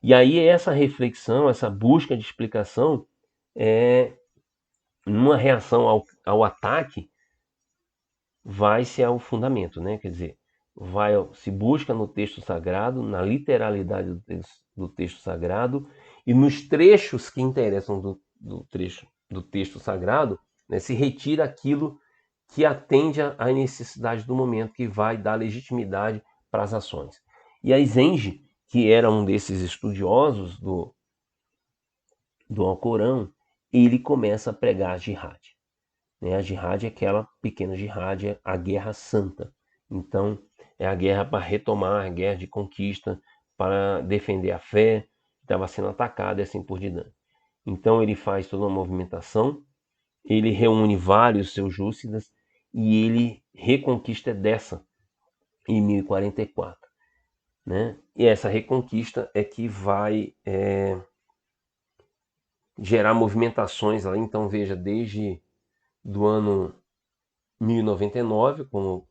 E aí essa reflexão, essa busca de explicação, numa reação ao ataque, vai-se ao fundamento, né? Quer dizer, se busca no texto sagrado, na literalidade do texto sagrado e nos trechos que interessam do texto sagrado, né, se retira aquilo que atende à necessidade do momento, que vai dar legitimidade para as ações. E a Zenge, que era um desses estudiosos do Alcorão, ele começa a pregar a jihad. A jihad é aquela pequena jihad, é a guerra santa. Então, é a guerra para retomar, a guerra de conquista, para defender a fé, que estava sendo atacada e assim por diante. Então, ele faz toda uma movimentação, ele reúne vários seljúcidas e ele reconquista Edessa em 1044. Né? E essa reconquista é que vai gerar movimentações lá. Então, veja, desde do ano 1099, quando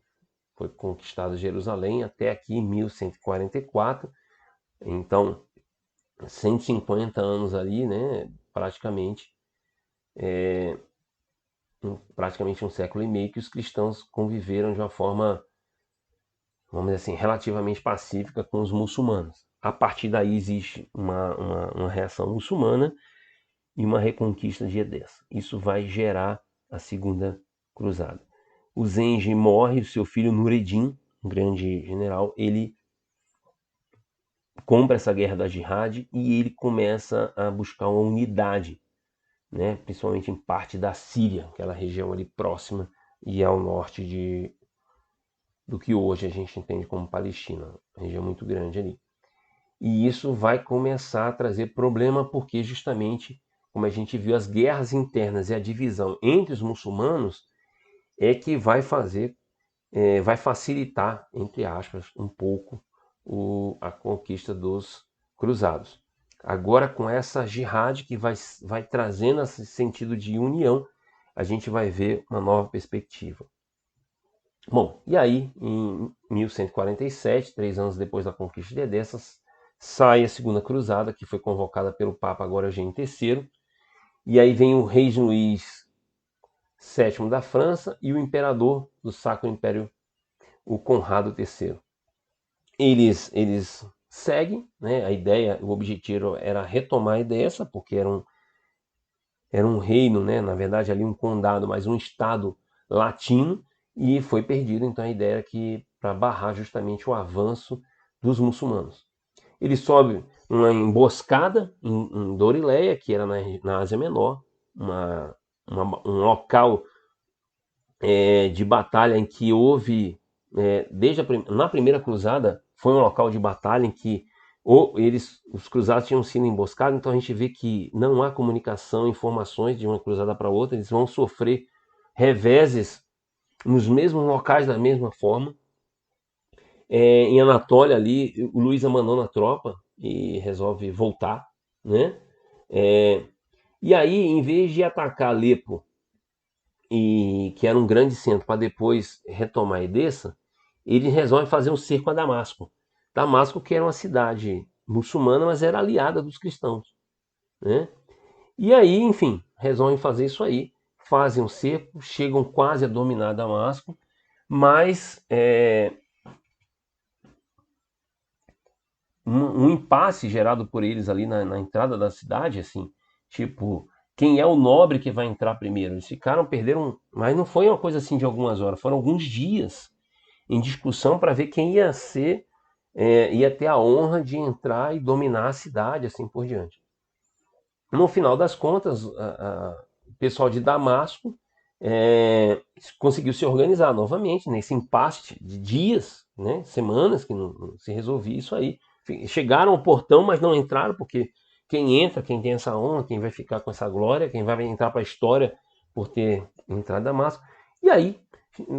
foi conquistado Jerusalém, até aqui 1144. Então, 150 anos ali, né, praticamente um século e meio que os cristãos conviveram de uma forma, vamos dizer assim, relativamente pacífica com os muçulmanos. A partir daí existe uma reação muçulmana e uma reconquista de Edessa. Isso vai gerar a Segunda Cruzada. O Zengi morre, o seu filho Nureddin, um grande general, ele compra essa guerra da jihad e ele começa a buscar uma unidade, né, principalmente em parte da Síria, aquela região ali próxima e ao norte do que hoje a gente entende como Palestina, uma região muito grande ali. E isso vai começar a trazer problema porque justamente, como a gente viu, as guerras internas e a divisão entre os muçulmanos é que vai vai facilitar, entre aspas, um pouco a conquista dos cruzados. Agora, com essa jihad que vai trazendo esse sentido de união, a gente vai ver uma nova perspectiva. Bom, e aí, em 1147, 3 anos depois da conquista de Edessa, sai a Segunda Cruzada, que foi convocada pelo Papa agora Eugênio III, e aí vem o rei Luís VII da França e o imperador do Sacro Império, o Conrado III. Eles seguem, né? A ideia, o objetivo era retomar a Edessa, porque era um reino, né? Na verdade ali um condado, mas um estado latino, e foi perdido. Então a ideia era que para barrar justamente o avanço dos muçulmanos. Ele sobe uma emboscada em Dorileia, que era na Ásia Menor, um local de batalha em que houve, na primeira cruzada, foi um local de batalha em que os cruzados tinham sido emboscados, então a gente vê que não há comunicação, informações de uma cruzada para outra, eles vão sofrer reveses nos mesmos locais da mesma forma. Em Anatólia ali, o Luís abandona a tropa e resolve voltar, né? E aí, em vez de atacar Alepo, que era um grande centro, para depois retomar Edessa, ele resolve fazer um cerco a Damasco. Damasco, que era uma cidade muçulmana, mas era aliada dos cristãos, né? E aí, enfim, resolvem fazer isso aí, fazem um cerco, chegam quase a dominar Damasco, mas um impasse gerado por eles ali na entrada da cidade, assim, tipo, quem é o nobre que vai entrar primeiro? Eles ficaram, perderam, mas não foi uma coisa assim de algumas horas, foram alguns dias em discussão para ver quem ia ser, ia ter a honra de entrar e dominar a cidade, assim por diante. No final das contas, o pessoal de Damasco conseguiu se organizar novamente nesse impasse de dias, né, semanas que não se resolvia isso aí. Chegaram ao portão, mas não entraram, porque quem entra, quem tem essa honra, quem vai ficar com essa glória, quem vai entrar para a história por ter entrado em Damasco. E aí,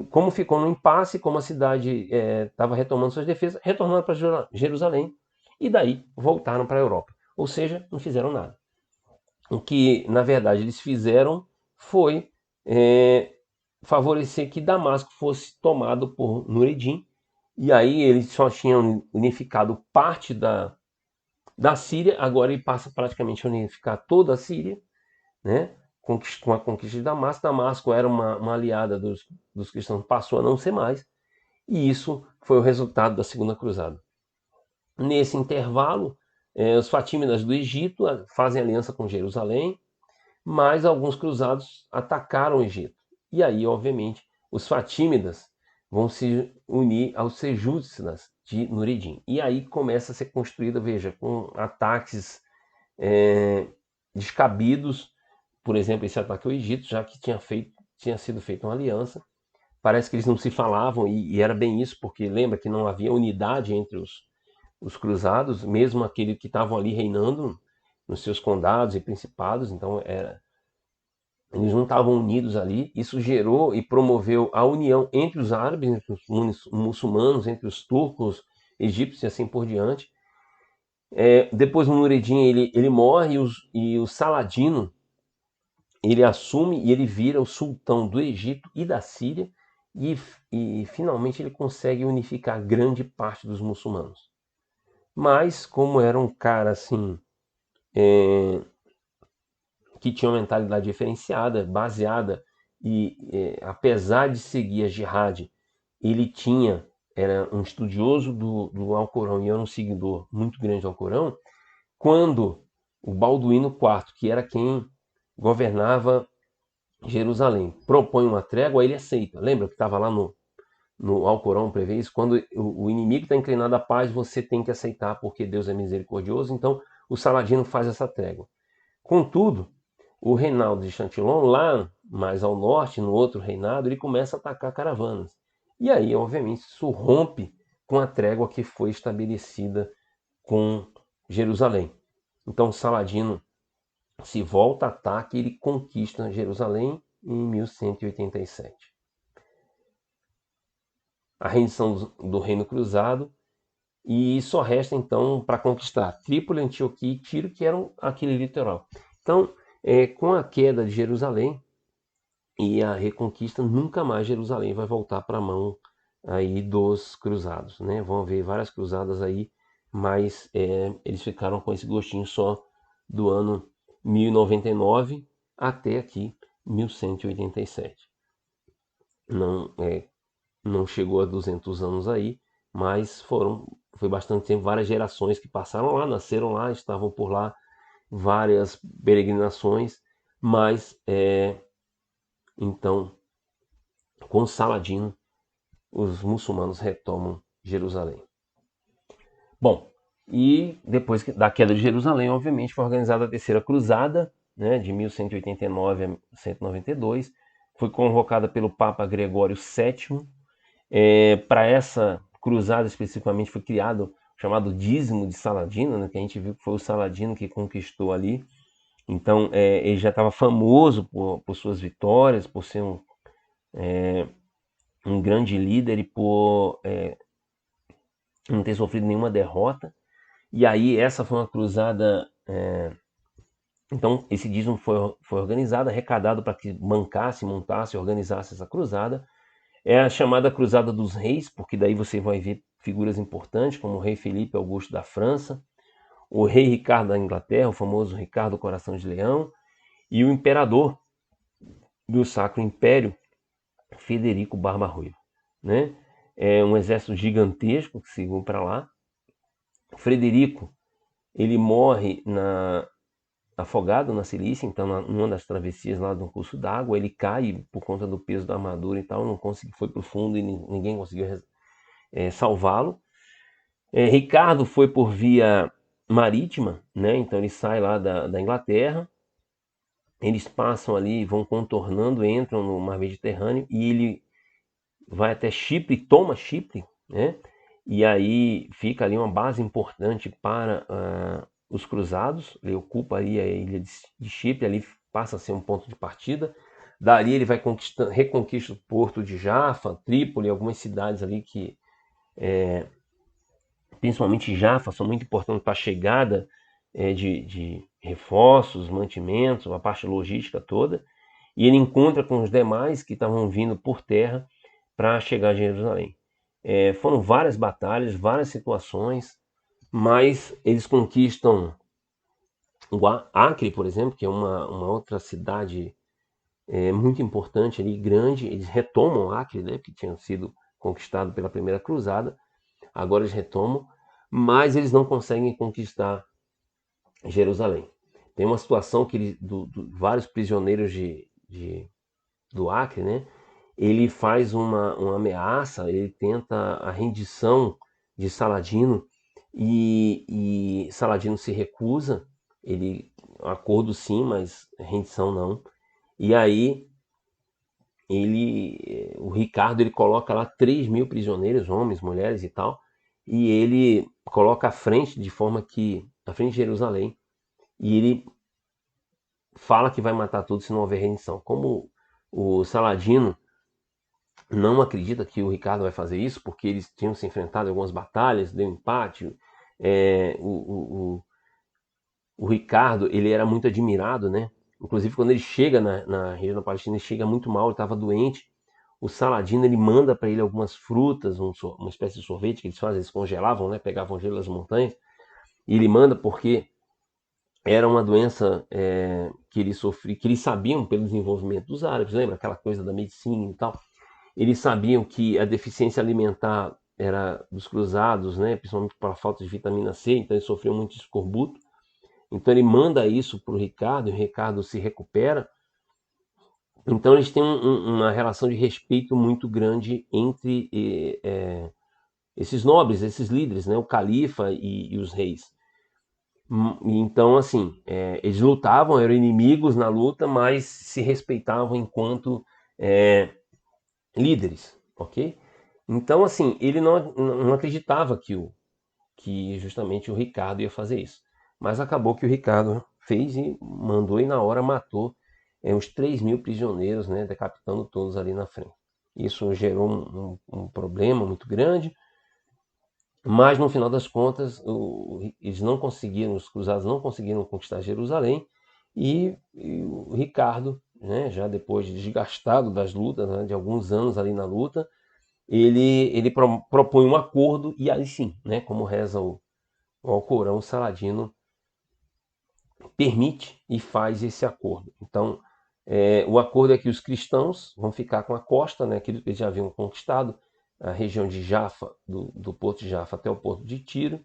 como ficou no impasse, como a cidade estava retomando suas defesas, retornaram para Jerusalém e daí voltaram para a Europa. Ou seja, não fizeram nada. O que, na verdade, eles fizeram foi favorecer que Damasco fosse tomado por Nureddin, e aí eles só tinham unificado parte da Síria, agora ele passa praticamente a unificar toda a Síria, né? Com a conquista de Damasco. Damasco era uma aliada dos cristãos, passou a não ser mais, e isso foi o resultado da Segunda Cruzada. Nesse intervalo, os fatímidas do Egito fazem aliança com Jerusalém, mas alguns cruzados atacaram o Egito. E aí, obviamente, os fatímidas vão se unir aos sejúcidas de Nureddin. E aí começa a ser construída, veja, com ataques descabidos, por exemplo, esse ataque ao Egito, já que tinha sido feita uma aliança. Parece que eles não se falavam, e era bem isso, porque lembra que não havia unidade entre os cruzados, mesmo aqueles que estavam ali reinando nos seus condados e principados, então eles não estavam unidos ali. Isso gerou e promoveu a união entre os árabes, entre os muçulmanos, entre os turcos, egípcios e assim por diante. Depois o Nureddin ele morre e o Saladino ele assume e ele vira o sultão do Egito e da Síria e finalmente ele consegue unificar grande parte dos muçulmanos. Mas como era um cara assim que tinha uma mentalidade diferenciada, baseada apesar de seguir a jihad, ele era um estudioso do Alcorão e era um seguidor muito grande do Alcorão. Quando o Balduíno IV, que era quem governava Jerusalém, propõe uma trégua, ele aceita. Lembra que estava lá no Alcorão prevê isso? Quando o inimigo está inclinado à paz, você tem que aceitar, porque Deus é misericordioso. Então, o Saladino faz essa trégua. Contudo, o Reinaldo de Chantilly, lá mais ao norte, no outro reinado, ele começa a atacar caravanas. E aí, obviamente, isso rompe com a trégua que foi estabelecida com Jerusalém. Então, Saladino se volta, ataca e ele conquista Jerusalém em 1187. A rendição do Reino Cruzado, e só resta então para conquistar Trípoli, Antioquia e Tiro, que eram aquele litoral. Então, com a queda de Jerusalém e a reconquista, nunca mais Jerusalém vai voltar para a mão aí dos cruzados, né? Vão haver várias cruzadas aí, mas eles ficaram com esse gostinho só do ano 1099 até aqui 1187. Não chegou a 200 anos aí, mas foi bastante tempo, várias gerações que passaram lá, nasceram lá, estavam por lá, várias peregrinações, mas então, com Saladino, os muçulmanos retomam Jerusalém. Bom, e depois da queda de Jerusalém, obviamente, foi organizada a Terceira Cruzada, né, de 1189 a 192, foi convocada pelo Papa Gregório VII. Para essa cruzada especificamente foi criado o chamado dízimo de Saladino, né, que a gente viu que foi o Saladino que conquistou ali. Então ele já estava famoso por suas vitórias, por ser um grande líder e por não ter sofrido nenhuma derrota. E aí essa foi uma cruzada. Então esse dízimo foi organizado, arrecadado para que bancasse, montasse, organizasse essa cruzada. É a chamada Cruzada dos Reis, porque daí você vai ver figuras importantes como o rei Felipe Augusto da França, o rei Ricardo da Inglaterra, o famoso Ricardo Coração de Leão, e o imperador do Sacro Império, Federico Barba Ruiva, né? É um exército gigantesco que seguiu para lá. Frederico, ele morre afogado na Cilícia, então numa das travessias lá do curso d'água, ele cai por conta do peso da armadura e tal, não conseguiu, foi pro fundo e ninguém conseguiu salvá-lo. Ricardo foi por via marítima, né? Então ele sai lá da Inglaterra, eles passam ali, vão contornando, entram no mar Mediterrâneo e ele vai até Chipre, toma Chipre, né? E aí fica ali uma base importante para os cruzados. Ele ocupa ali a ilha de Chipre, ali passa a ser um ponto de partida. Dali ele vai reconquista o porto de Jaffa, Trípoli, algumas cidades ali que, principalmente Jaffa, são muito importantes para a chegada de reforços, mantimentos, a parte logística toda. E ele encontra com os demais que estavam vindo por terra para chegar a Jerusalém. Foram várias batalhas, várias situações, mas eles conquistam o Acre, por exemplo, que é uma outra cidade muito importante ali, grande. Eles retomam Acre, né, que tinha sido conquistado pela primeira cruzada, agora eles retomam, mas eles não conseguem conquistar Jerusalém. Tem uma situação que vários prisioneiros do Acre, né, ele faz uma ameaça, ele tenta a rendição de Saladino e Saladino se recusa, acordo sim, mas rendição não. E aí o Ricardo ele coloca lá 3.000 prisioneiros, homens, mulheres e tal, e ele coloca à frente à frente de Jerusalém, e ele fala que vai matar todos se não houver rendição. Como o Saladino não acredita que o Ricardo vai fazer isso, porque eles tinham se enfrentado em algumas batalhas, deu empate. O Ricardo, ele era muito admirado, né? Inclusive, quando ele chega na região da Palestina, ele chega muito mal, ele estava doente. O Saladino, ele manda para ele algumas frutas, uma espécie de sorvete que eles fazem, eles congelavam, né? Pegavam gelo das montanhas. E ele manda porque era uma doença que ele sofria, que eles sabiam pelo desenvolvimento dos árabes, lembra? Aquela coisa da medicina e tal. Eles sabiam que a deficiência alimentar era dos cruzados, né? Principalmente pela falta de vitamina C, então eles sofriam muito escorbuto. Então ele manda isso para o Ricardo, e o Ricardo se recupera. Então eles têm uma relação de respeito muito grande entre esses nobres, esses líderes, né? O califa e os reis. Então, assim, eles lutavam, eram inimigos na luta, mas se respeitavam enquanto líderes, ok? Então, assim, ele não acreditava que justamente o Ricardo ia fazer isso. Mas acabou que o Ricardo fez e mandou e na hora matou uns 3.000 prisioneiros, né, decapitando todos ali na frente. Isso gerou um problema muito grande, mas no final das contas eles não conseguiram, os cruzados não conseguiram conquistar Jerusalém e o Ricardo, né, já depois de desgastado das lutas, né, de alguns anos ali na luta, ele propõe um acordo e aí sim, né, como reza o Alcorão, o Saladino permite e faz esse acordo. Então, o acordo é que os cristãos vão ficar com a costa, né, aquilo que eles já haviam conquistado, a região de Jaffa, do porto de Jaffa até o porto de Tiro,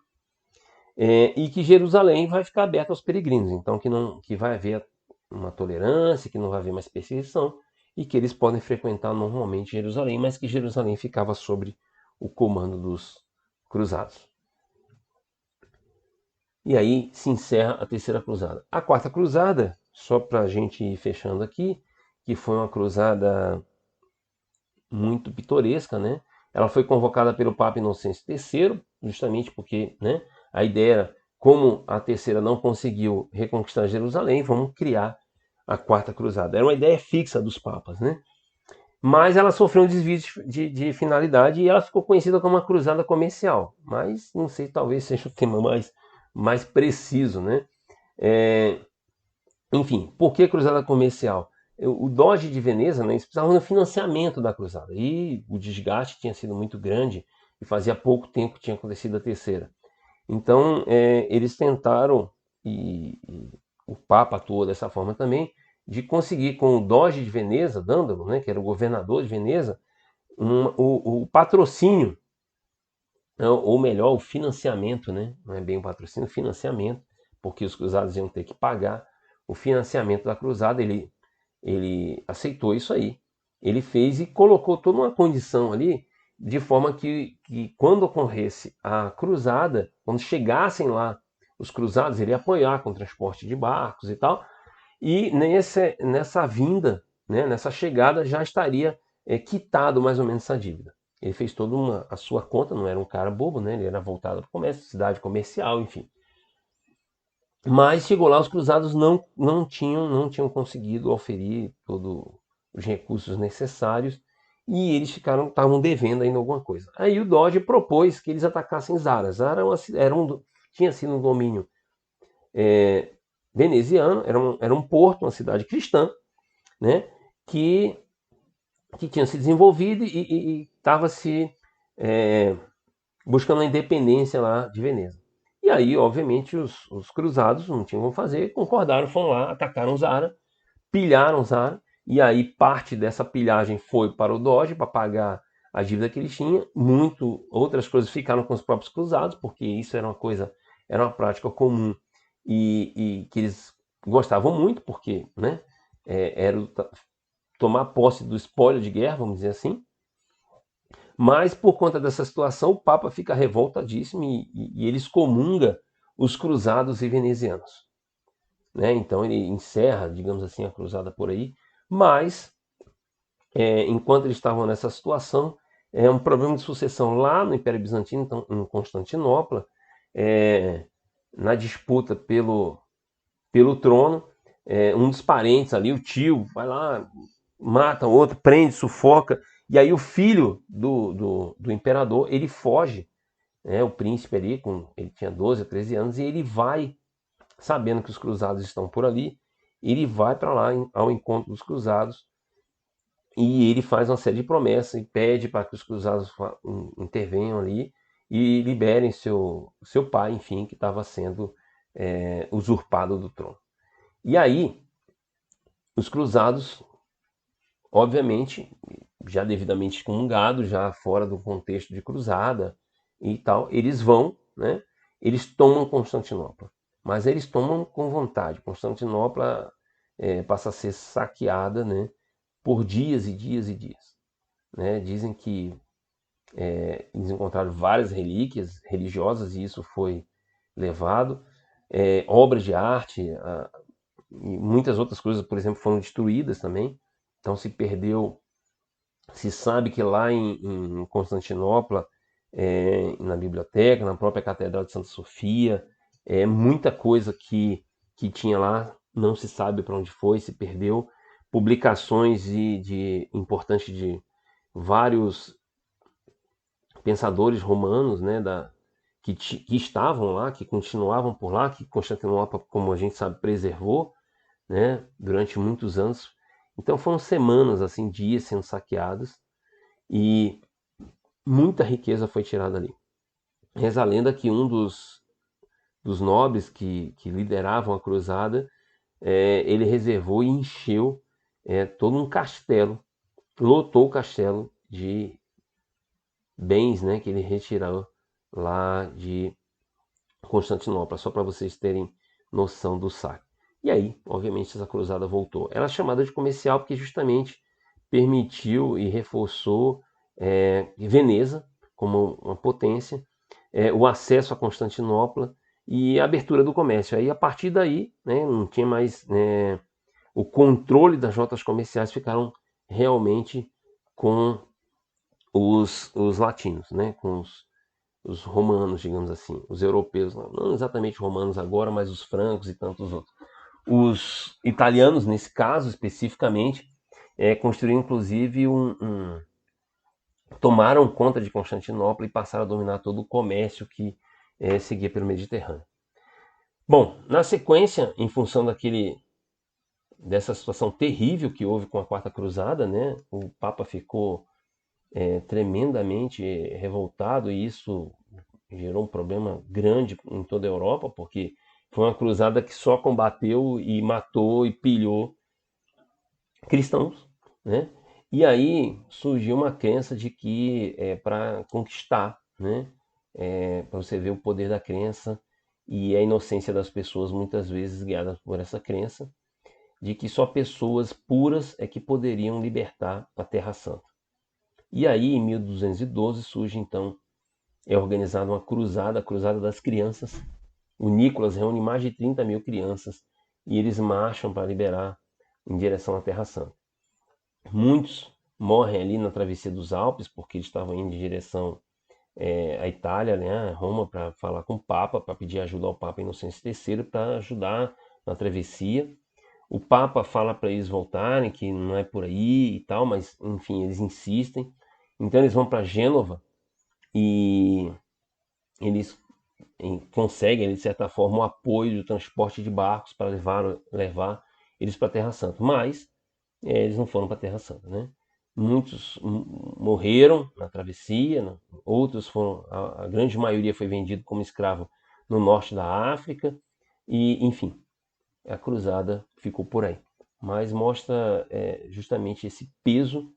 e que Jerusalém vai ficar aberta aos peregrinos. Então, que vai haver uma tolerância, que não vai haver mais perseguição, e que eles podem frequentar normalmente Jerusalém, mas que Jerusalém ficava sob o comando dos cruzados. E aí se encerra a terceira cruzada. A quarta cruzada, só para a gente ir fechando aqui, que foi uma cruzada muito pitoresca, né? Ela foi convocada pelo Papa Inocêncio III, justamente porque, né, a ideia era, como a terceira não conseguiu reconquistar Jerusalém, vamos criar a quarta cruzada. Era uma ideia fixa dos papas, né? Mas ela sofreu um desvio de finalidade e ela ficou conhecida como uma cruzada comercial. Mas não sei, talvez seja o tema mais preciso, né? Enfim, por que cruzada comercial? O Doge de Veneza, né, eles precisavam do financiamento da cruzada e o desgaste tinha sido muito grande e fazia pouco tempo que tinha acontecido a terceira. Então, eles tentaram, e o Papa atuou dessa forma também, de conseguir com o Doge de Veneza, Dandalo, né, que era o governador de Veneza, o patrocínio, ou melhor, o financiamento, né? Não é bem o patrocínio, o financiamento, porque os cruzados iam ter que pagar o financiamento da cruzada. Ele aceitou isso aí. Ele fez e colocou toda uma condição ali, de forma que quando ocorresse a cruzada, quando chegassem lá os cruzados, ele ia apoiar com transporte de barcos e tal, e nessa vinda, né, nessa chegada, já estaria quitado mais ou menos essa dívida. Ele fez toda a sua conta, não era um cara bobo, né? Ele era voltado para o comércio, cidade comercial, enfim. Mas chegou lá, os cruzados não tinham conseguido oferir todos os recursos necessários e eles estavam devendo ainda alguma coisa. Aí o Doge propôs que eles atacassem Zara. Zara tinha sido um domínio veneziano, era um porto, uma cidade cristã, né? Que tinha se desenvolvido e estava se buscando a independência lá de Veneza. E aí, obviamente, os cruzados não tinham como fazer, concordaram, foram lá, atacaram Zara, pilharam Zara, e aí parte dessa pilhagem foi para o Doge para pagar a dívida que ele tinha. Outras coisas ficaram com os próprios cruzados, porque isso era uma prática comum e que eles gostavam muito, porque, né, era tomar posse do espólio de guerra, vamos dizer assim. Mas por conta dessa situação, o Papa fica revoltadíssimo e ele excomunga os cruzados e venezianos, né? Então ele encerra, digamos assim, a cruzada por aí. Mas enquanto eles estavam nessa situação, um problema de sucessão lá no Império Bizantino, então, em Constantinopla, na disputa pelo trono, um dos parentes ali, o tio, vai lá, mata o outro, prende, sufoca, e aí o filho do imperador, ele foge, né, o príncipe ali, ele tinha 12 a 13 anos, e ele vai, sabendo que os cruzados estão por ali, ele vai para lá ao encontro dos cruzados, e ele faz uma série de promessas e pede para que os cruzados intervenham ali e liberem seu pai, enfim, que estava sendo usurpado do trono. E aí, os cruzados, obviamente, já devidamente excomungados, já fora do contexto de cruzada e tal, eles vão, né? Eles tomam Constantinopla, mas eles tomam com vontade. Constantinopla passa a ser saqueada, né? Por dias e dias e dias, né? Dizem que eles encontraram várias relíquias religiosas e isso foi levado. Obras de arte, e muitas outras coisas, por exemplo, foram destruídas também. Então se perdeu. Se sabe que lá em Constantinopla, na biblioteca, na própria Catedral de Santa Sofia, muita coisa que tinha lá não se sabe para onde foi, se perdeu. Publicações importantes de vários pensadores romanos, né, que estavam lá, que continuavam por lá, que Constantinopla, como a gente sabe, preservou, né, durante muitos anos. Então foram semanas, assim, dias sendo saqueados e muita riqueza foi tirada ali. Reza a lenda que um dos nobres que lideravam a cruzada, ele reservou e encheu todo um castelo, lotou o castelo de bens, né, que ele retirou lá de Constantinopla, só para vocês terem noção do saque. E aí, obviamente, essa cruzada voltou. Ela é chamada de comercial porque justamente permitiu e reforçou Veneza como uma potência, o acesso a Constantinopla e a abertura do comércio. Aí, a partir daí, né, não tinha mais o controle das rotas comerciais, ficaram realmente com os latinos, né, com os romanos, digamos assim, os europeus, não exatamente romanos agora, mas os francos e tantos outros. Os italianos, nesse caso especificamente, construíram inclusive tomaram conta de Constantinopla e passaram a dominar todo o comércio que seguia pelo Mediterrâneo. Bom, na sequência, em função dessa situação terrível que houve com a Quarta Cruzada, né, o Papa ficou tremendamente revoltado e isso gerou um problema grande em toda a Europa, porque foi uma cruzada que só combateu e matou e pilhou cristãos, né? E aí surgiu uma crença de que para conquistar, né? Para você ver o poder da crença e a inocência das pessoas, muitas vezes guiadas por essa crença, de que só pessoas puras é que poderiam libertar a Terra Santa. E aí, em 1212, surge então, é organizada uma cruzada, a Cruzada das Crianças. O Nicolas reúne mais de 30 mil crianças e eles marcham para liberar em direção à Terra Santa. Muitos morrem ali na travessia dos Alpes, porque eles estavam indo em direção à Itália, né, a Roma, para falar com o Papa, para pedir ajuda ao Papa Inocêncio III para ajudar na travessia. O Papa fala para eles voltarem, que não é por aí e tal, mas enfim, eles insistem. Então eles vão para Gênova e eles conseguem, de certa forma, o apoio do transporte de barcos para levar eles para a Terra Santa. Mas eles não foram para a Terra Santa, né? Muitos morreram na travessia, né? Outros foram, a grande maioria foi vendido como escravo no norte da África, e enfim, a cruzada ficou por aí. Mas mostra justamente esse peso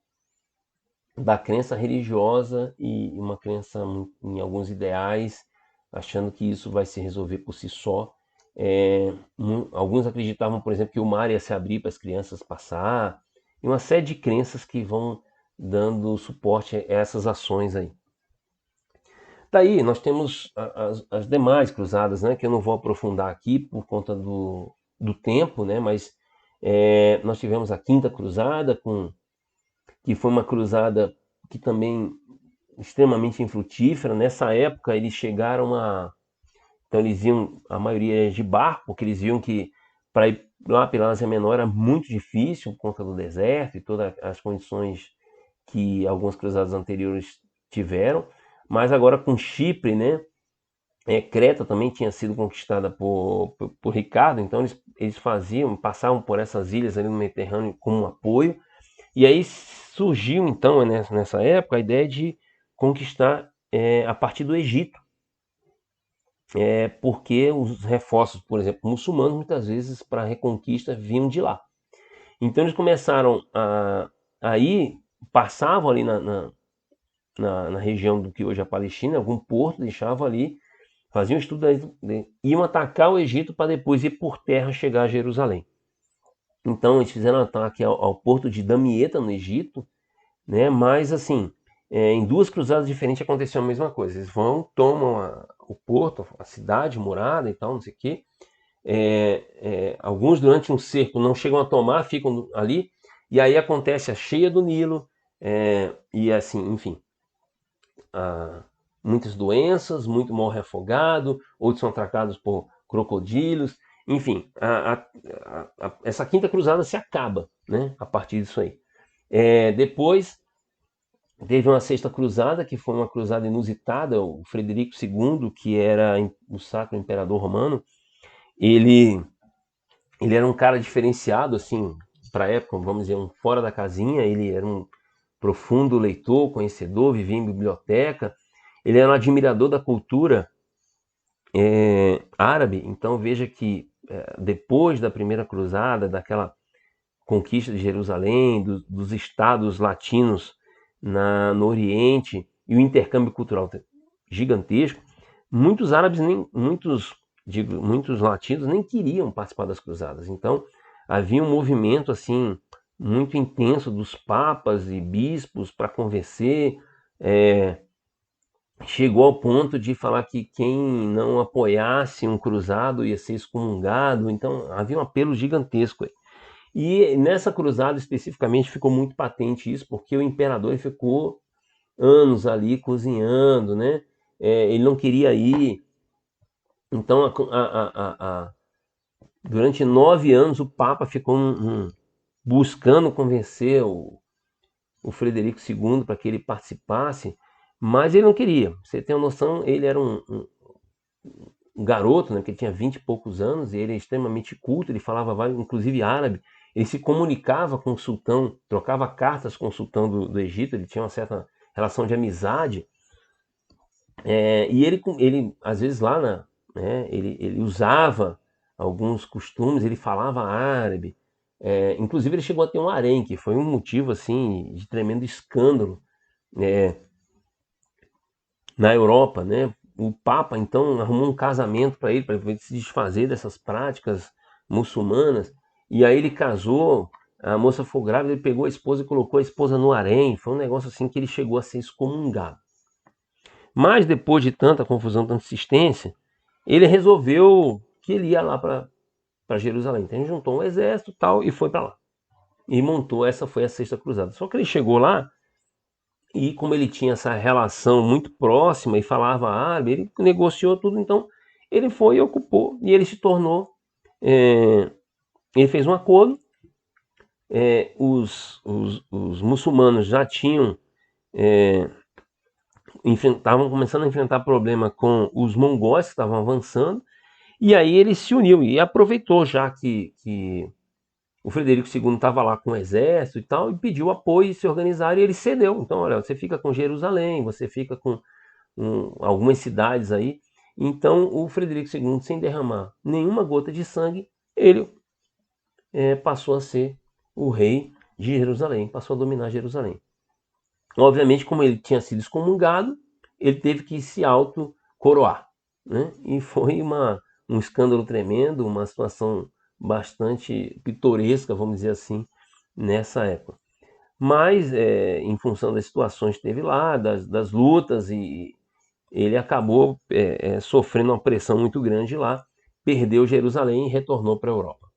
da crença religiosa e uma crença em alguns ideais, achando que isso vai se resolver por si só. Alguns acreditavam, por exemplo, que o mar ia se abrir para as crianças passar, e uma série de crenças que vão dando suporte a essas ações aí. Daí nós temos as demais cruzadas, né, que eu não vou aprofundar aqui por conta do tempo, né, mas nós tivemos a Quinta Cruzada, que foi uma cruzada que também extremamente infrutífera. Nessa época eles chegaram então eles iam, a maioria de barco, porque eles viam que para ir lá pela Ásia Menor era muito difícil por conta do deserto e todas as condições que algumas cruzadas anteriores tiveram. Mas agora com Chipre, né? Creta também tinha sido conquistada por Ricardo, então eles passavam por essas ilhas ali no Mediterrâneo como um apoio. E aí surgiu então nessa época a ideia de conquistar a partir do Egito, porque os reforços, por exemplo, muçulmanos, muitas vezes para a reconquista vinham de lá. Então eles começaram a ir, passavam ali na região do que hoje é a Palestina, algum porto, deixavam ali, faziam estudo, iam atacar o Egito para depois ir por terra chegar a Jerusalém. Então eles fizeram um ataque ao porto de Damieta, no Egito, né? Mas assim, em duas cruzadas diferentes aconteceu a mesma coisa. Eles vão, tomam o porto, a cidade murada e tal, não sei o quê. Alguns durante um cerco não chegam a tomar, ficam ali, e aí acontece a cheia do Nilo, e assim, enfim, muitas doenças, muito morre afogado, outros são atacados por crocodilos, enfim, essa quinta cruzada se acaba, né, a partir disso aí. Depois teve uma sexta cruzada, que foi uma cruzada inusitada. O Frederico II, que era o Sacro Imperador Romano, ele era um cara diferenciado, assim, para a época, vamos dizer, um fora da casinha. Ele era um profundo leitor, conhecedor, vivia em biblioteca. Ele era um admirador da cultura árabe. Então veja que depois da primeira cruzada, daquela conquista de Jerusalém, dos estados latinos no Oriente e o intercâmbio cultural gigantesco, muitos árabes muitos latinos nem queriam participar das cruzadas. Então havia um movimento assim muito intenso dos papas e bispos para convencer. Chegou ao ponto de falar que quem não apoiasse um cruzado ia ser excomungado. Então havia um apelo gigantesco aí. E nessa cruzada especificamente ficou muito patente isso, porque o imperador ficou anos ali cozinhando, né? Ele não queria ir. Então, durante 9 anos, o Papa ficou buscando convencer o Frederico II para que ele participasse, mas ele não queria. Você tem uma noção, ele era um garoto, né, que tinha 20 e poucos anos, e ele é extremamente culto, ele falava inclusive árabe. Ele se comunicava com o sultão, trocava cartas com o sultão do Egito, ele tinha uma certa relação de amizade. E ele às vezes lá ele usava alguns costumes, ele falava árabe. Inclusive ele chegou a ter um harém, que foi um motivo assim de tremendo escândalo, né, na Europa, né? O Papa então arrumou um casamento para ele se desfazer dessas práticas muçulmanas. E aí ele casou, a moça ficou grávida, ele pegou a esposa e colocou a esposa no harém. Foi um negócio assim que ele chegou a ser excomungado. Mas depois de tanta confusão, tanta insistência, ele resolveu que ele ia lá para Jerusalém. Então ele juntou um exército e tal e foi para lá. E montou, essa foi a Sexta Cruzada. Só que ele chegou lá e como ele tinha essa relação muito próxima e falava árabe, ele negociou tudo, então ele foi e ocupou, e ele se tornou, ele fez um acordo, os muçulmanos já tinham, estavam começando a enfrentar problema com os mongóis que estavam avançando, e aí ele se uniu e aproveitou já que o Frederico II estava lá com o exército e tal, e pediu apoio e se organizaram, e ele cedeu. Então, olha, você fica com Jerusalém, você fica com algumas cidades aí. Então, o Frederico II, sem derramar nenhuma gota de sangue, ele passou a ser o rei de Jerusalém, passou a dominar Jerusalém. Obviamente, como ele tinha sido excomungado, ele teve que se auto-coroar. Né? E foi um escândalo tremendo, uma situação bastante pitoresca, vamos dizer assim, nessa época. Mas, em função das situações que teve lá, das lutas, e ele acabou sofrendo uma pressão muito grande lá, perdeu Jerusalém e retornou para a Europa.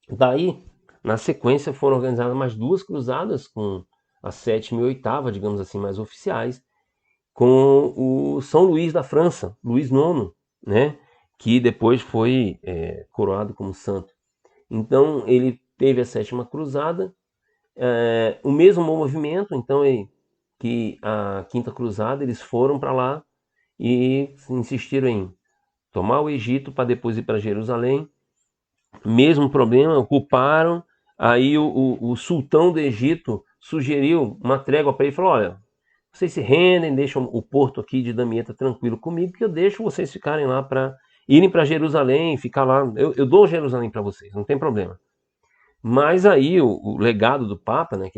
Daí, na sequência, foram organizadas mais duas cruzadas, com a sétima e oitava, digamos assim, mais oficiais, com o São Luís da França, Luís IX, né, que depois foi coroado como santo. Então, ele teve a sétima cruzada, o mesmo movimento, então, que a quinta cruzada, eles foram para lá e insistiram em tomar o Egito para depois ir para Jerusalém. Mesmo problema, ocuparam. Aí o sultão do Egito sugeriu uma trégua para ele, falou: olha, vocês se rendem, deixam o porto aqui de Damieta tranquilo comigo, que eu deixo vocês ficarem lá para irem para Jerusalém, ficar lá. Eu dou Jerusalém para vocês, não tem problema. Mas aí o legado do Papa, né,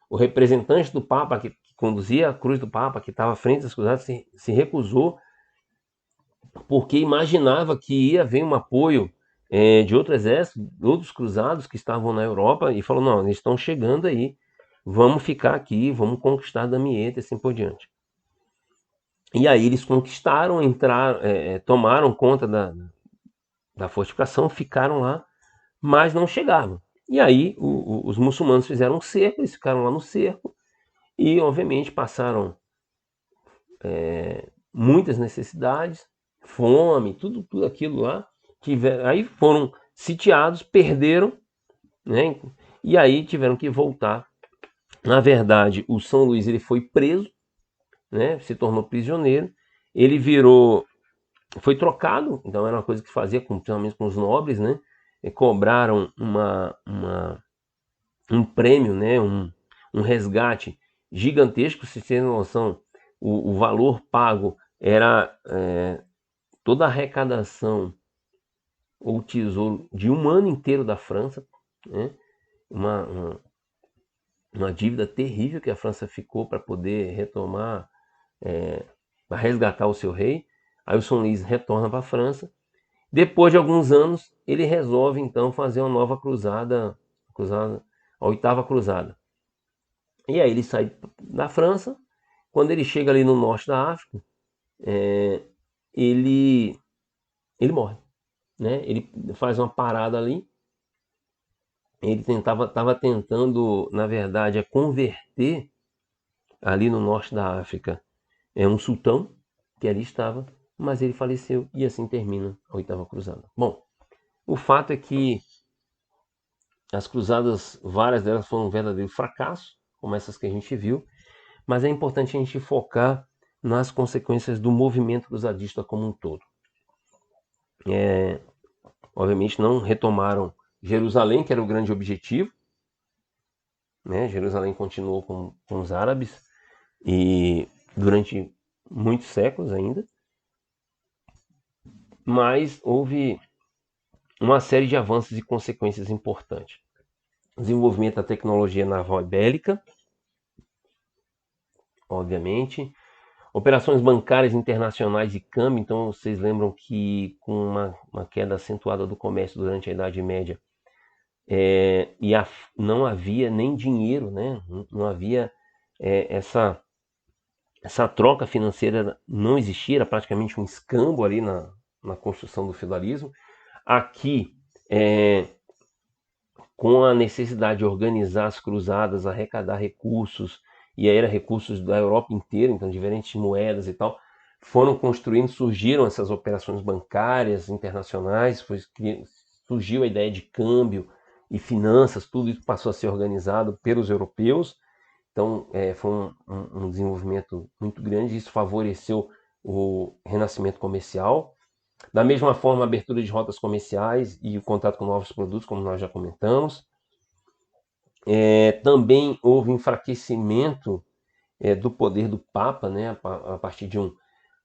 o representante do Papa que conduzia a cruz do Papa, que estava à frente das cruzadas, se recusou porque imaginava que ia haver um apoio de outro exército, outros cruzados que estavam na Europa, e falou: não, eles estão chegando aí, vamos ficar aqui, vamos conquistar Damieta e assim por diante. E aí eles conquistaram, entraram, tomaram conta da fortificação, ficaram lá, mas não chegavam. E aí os muçulmanos fizeram um cerco, eles ficaram lá no cerco, e obviamente passaram muitas necessidades, fome, tudo aquilo lá. Aí foram sitiados, perderam, né? E aí tiveram que voltar. Na verdade, o São Luís ele foi preso, né? Se tornou prisioneiro. Ele foi trocado, então era uma coisa que fazia, principalmente com os nobres, né? E cobraram um prêmio, né? Um resgate gigantesco. Se você tem noção, o valor pago era toda a arrecadação ou tesouro de um ano inteiro da França, né? Uma dívida terrível que a França ficou para poder retomar, para resgatar o seu rei. Aí o São Luís retorna para a França. Depois de alguns anos, ele resolve então fazer uma nova cruzada, a oitava cruzada. E aí ele sai da França. Quando ele chega ali no norte da África, ele morre, né? Ele faz uma parada ali. Ele estava tentando, na verdade, converter ali no norte da África um sultão que ali estava, mas ele faleceu e assim termina a oitava cruzada. Bom, o fato é que as cruzadas, várias delas foram um verdadeiro fracasso, como essas que a gente viu, mas é importante a gente focar nas consequências do movimento cruzadista como um todo. Obviamente não retomaram Jerusalém, que era o grande objetivo, né? Jerusalém continuou com os árabes e durante muitos séculos ainda, mas houve uma série de avanços e consequências importantes. Desenvolvimento da tecnologia naval e bélica, obviamente. Operações bancárias internacionais e câmbio, então vocês lembram que com uma queda acentuada do comércio durante a Idade Média, não havia nem dinheiro, né? Não havia essa troca financeira, não existia, era praticamente um escambo ali na construção do feudalismo. Aqui, com a necessidade de organizar as cruzadas, arrecadar recursos, e aí eram recursos da Europa inteira, então diferentes moedas e tal, foram construindo, surgiram essas operações bancárias internacionais, surgiu a ideia de câmbio e finanças, tudo isso passou a ser organizado pelos europeus. Então, foi um desenvolvimento muito grande, isso favoreceu o renascimento comercial. Da mesma forma, a abertura de rotas comerciais e o contato com novos produtos, como nós já comentamos. Também houve enfraquecimento do poder do Papa, né, a partir de um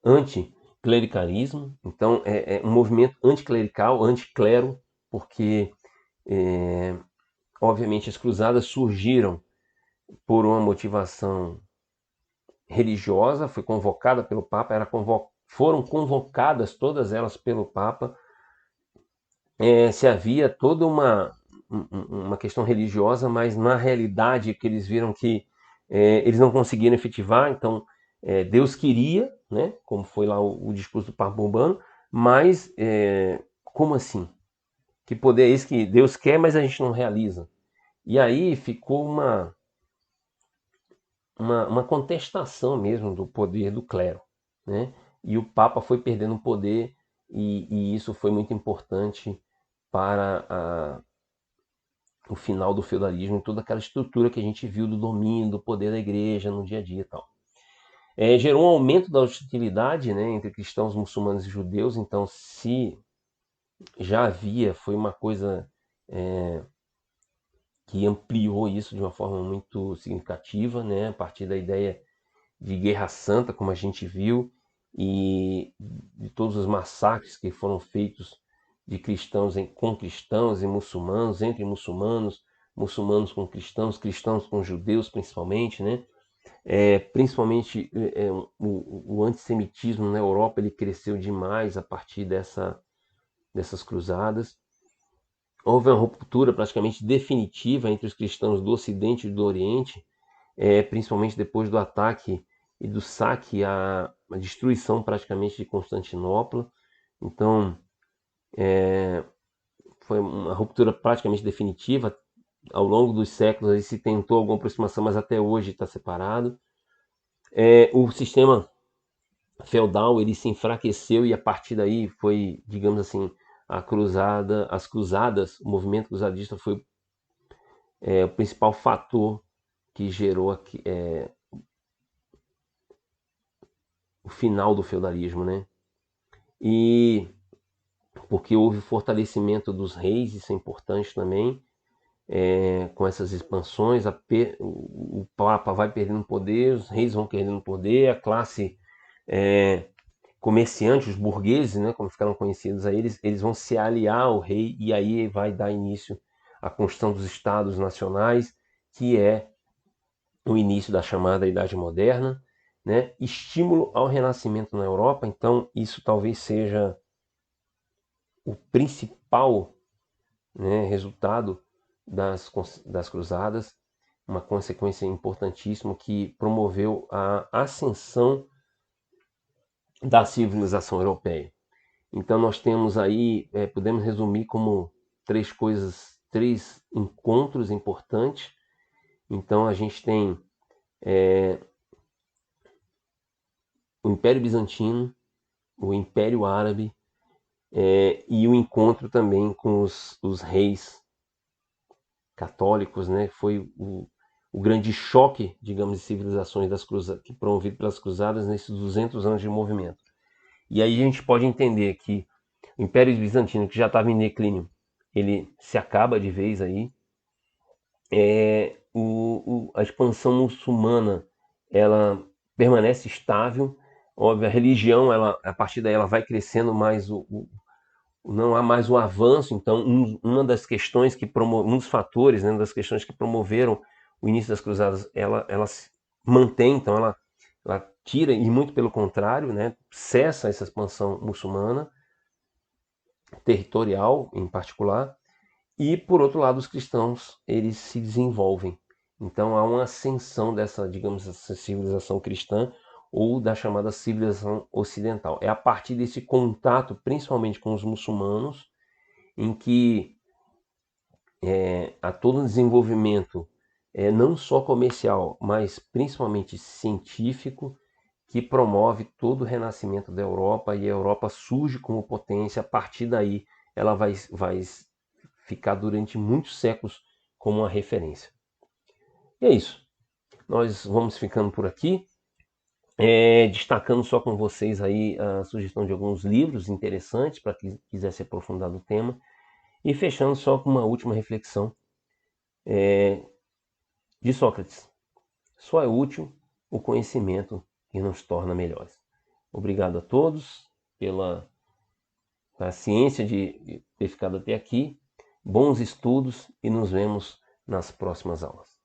anticlericalismo. Então, um movimento anticlerical, anticlero, porque, obviamente, as cruzadas surgiram por uma motivação religiosa, foi convocada pelo Papa, foram convocadas todas elas pelo Papa. Se havia toda uma questão religiosa, mas na realidade que eles viram que eles não conseguiram efetivar, então Deus queria, né, como foi lá o discurso do Papa Urbano, mas como assim? Que poder é esse que Deus quer, mas a gente não realiza? E aí ficou uma contestação mesmo do poder do clero, né? E o Papa foi perdendo poder e isso foi muito importante para o final do feudalismo, toda aquela estrutura que a gente viu do domínio, do poder da igreja no dia a dia e tal. Gerou um aumento da hostilidade, né, entre cristãos, muçulmanos e judeus, então se já havia, foi uma coisa que ampliou isso de uma forma muito significativa, né, a partir da ideia de guerra santa, como a gente viu, e de todos os massacres que foram feitos de com cristãos e muçulmanos, entre muçulmanos, muçulmanos com cristãos, cristãos com judeus principalmente, né? Principalmente o antissemitismo na Europa ele cresceu demais a partir dessas cruzadas. Houve uma ruptura praticamente definitiva entre os cristãos do Ocidente e do Oriente, principalmente depois do ataque e do saque, a destruição praticamente de Constantinopla. Então, foi uma ruptura praticamente definitiva. Ao longo dos séculos aí se tentou alguma aproximação, mas até hoje está separado. O sistema feudal ele se enfraqueceu e a partir daí foi, digamos assim, as cruzadas, o movimento cruzadista foi o principal fator que gerou o final do feudalismo, né? E porque houve fortalecimento dos reis, isso é importante também, com essas expansões, o Papa vai perdendo poder, os reis vão perdendo poder, a classe comerciante, os burgueses, né, como ficaram conhecidos aí, eles vão se aliar ao rei e aí vai dar início à construção dos estados nacionais, que é o início da chamada Idade Moderna, né? Estímulo ao renascimento na Europa, então isso talvez seja o principal, né, resultado das cruzadas, uma consequência importantíssima que promoveu a ascensão da civilização europeia. Então nós temos aí, podemos resumir como três encontros importantes. Então a gente tem o Império Bizantino, o Império Árabe e o encontro também com os reis católicos, né? Foi o grande choque, digamos, de civilizações que promovido pelas cruzadas nesses 200 anos de movimento. E aí a gente pode entender que o Império Bizantino, que já estava em declínio, ele se acaba de vez aí. A expansão muçulmana ela permanece estável, Óbvio, a religião, ela, a partir daí, ela vai crescendo mais, não há mais o avanço. Então, uma das questões que um dos fatores, né, das questões que promoveram o início das cruzadas, ela se mantém. Então, ela tira, e muito pelo contrário, né, cessa essa expansão muçulmana, territorial em particular. E, por outro lado, os cristãos, eles se desenvolvem. Então, há uma ascensão dessa, digamos, essa civilização cristã, ou da chamada civilização ocidental. É a partir desse contato, principalmente com os muçulmanos, em que há todo um desenvolvimento, não só comercial, mas principalmente científico, que promove todo o renascimento da Europa, e a Europa surge como potência. A partir daí, ela vai ficar durante muitos séculos como uma referência. E é isso. Nós vamos ficando por aqui, destacando só com vocês aí a sugestão de alguns livros interessantes para quem quiser se aprofundar no tema, e fechando só com uma última reflexão de Sócrates. Só é útil o conhecimento que nos torna melhores. Obrigado a todos pela paciência de ter ficado até aqui. Bons estudos e nos vemos nas próximas aulas.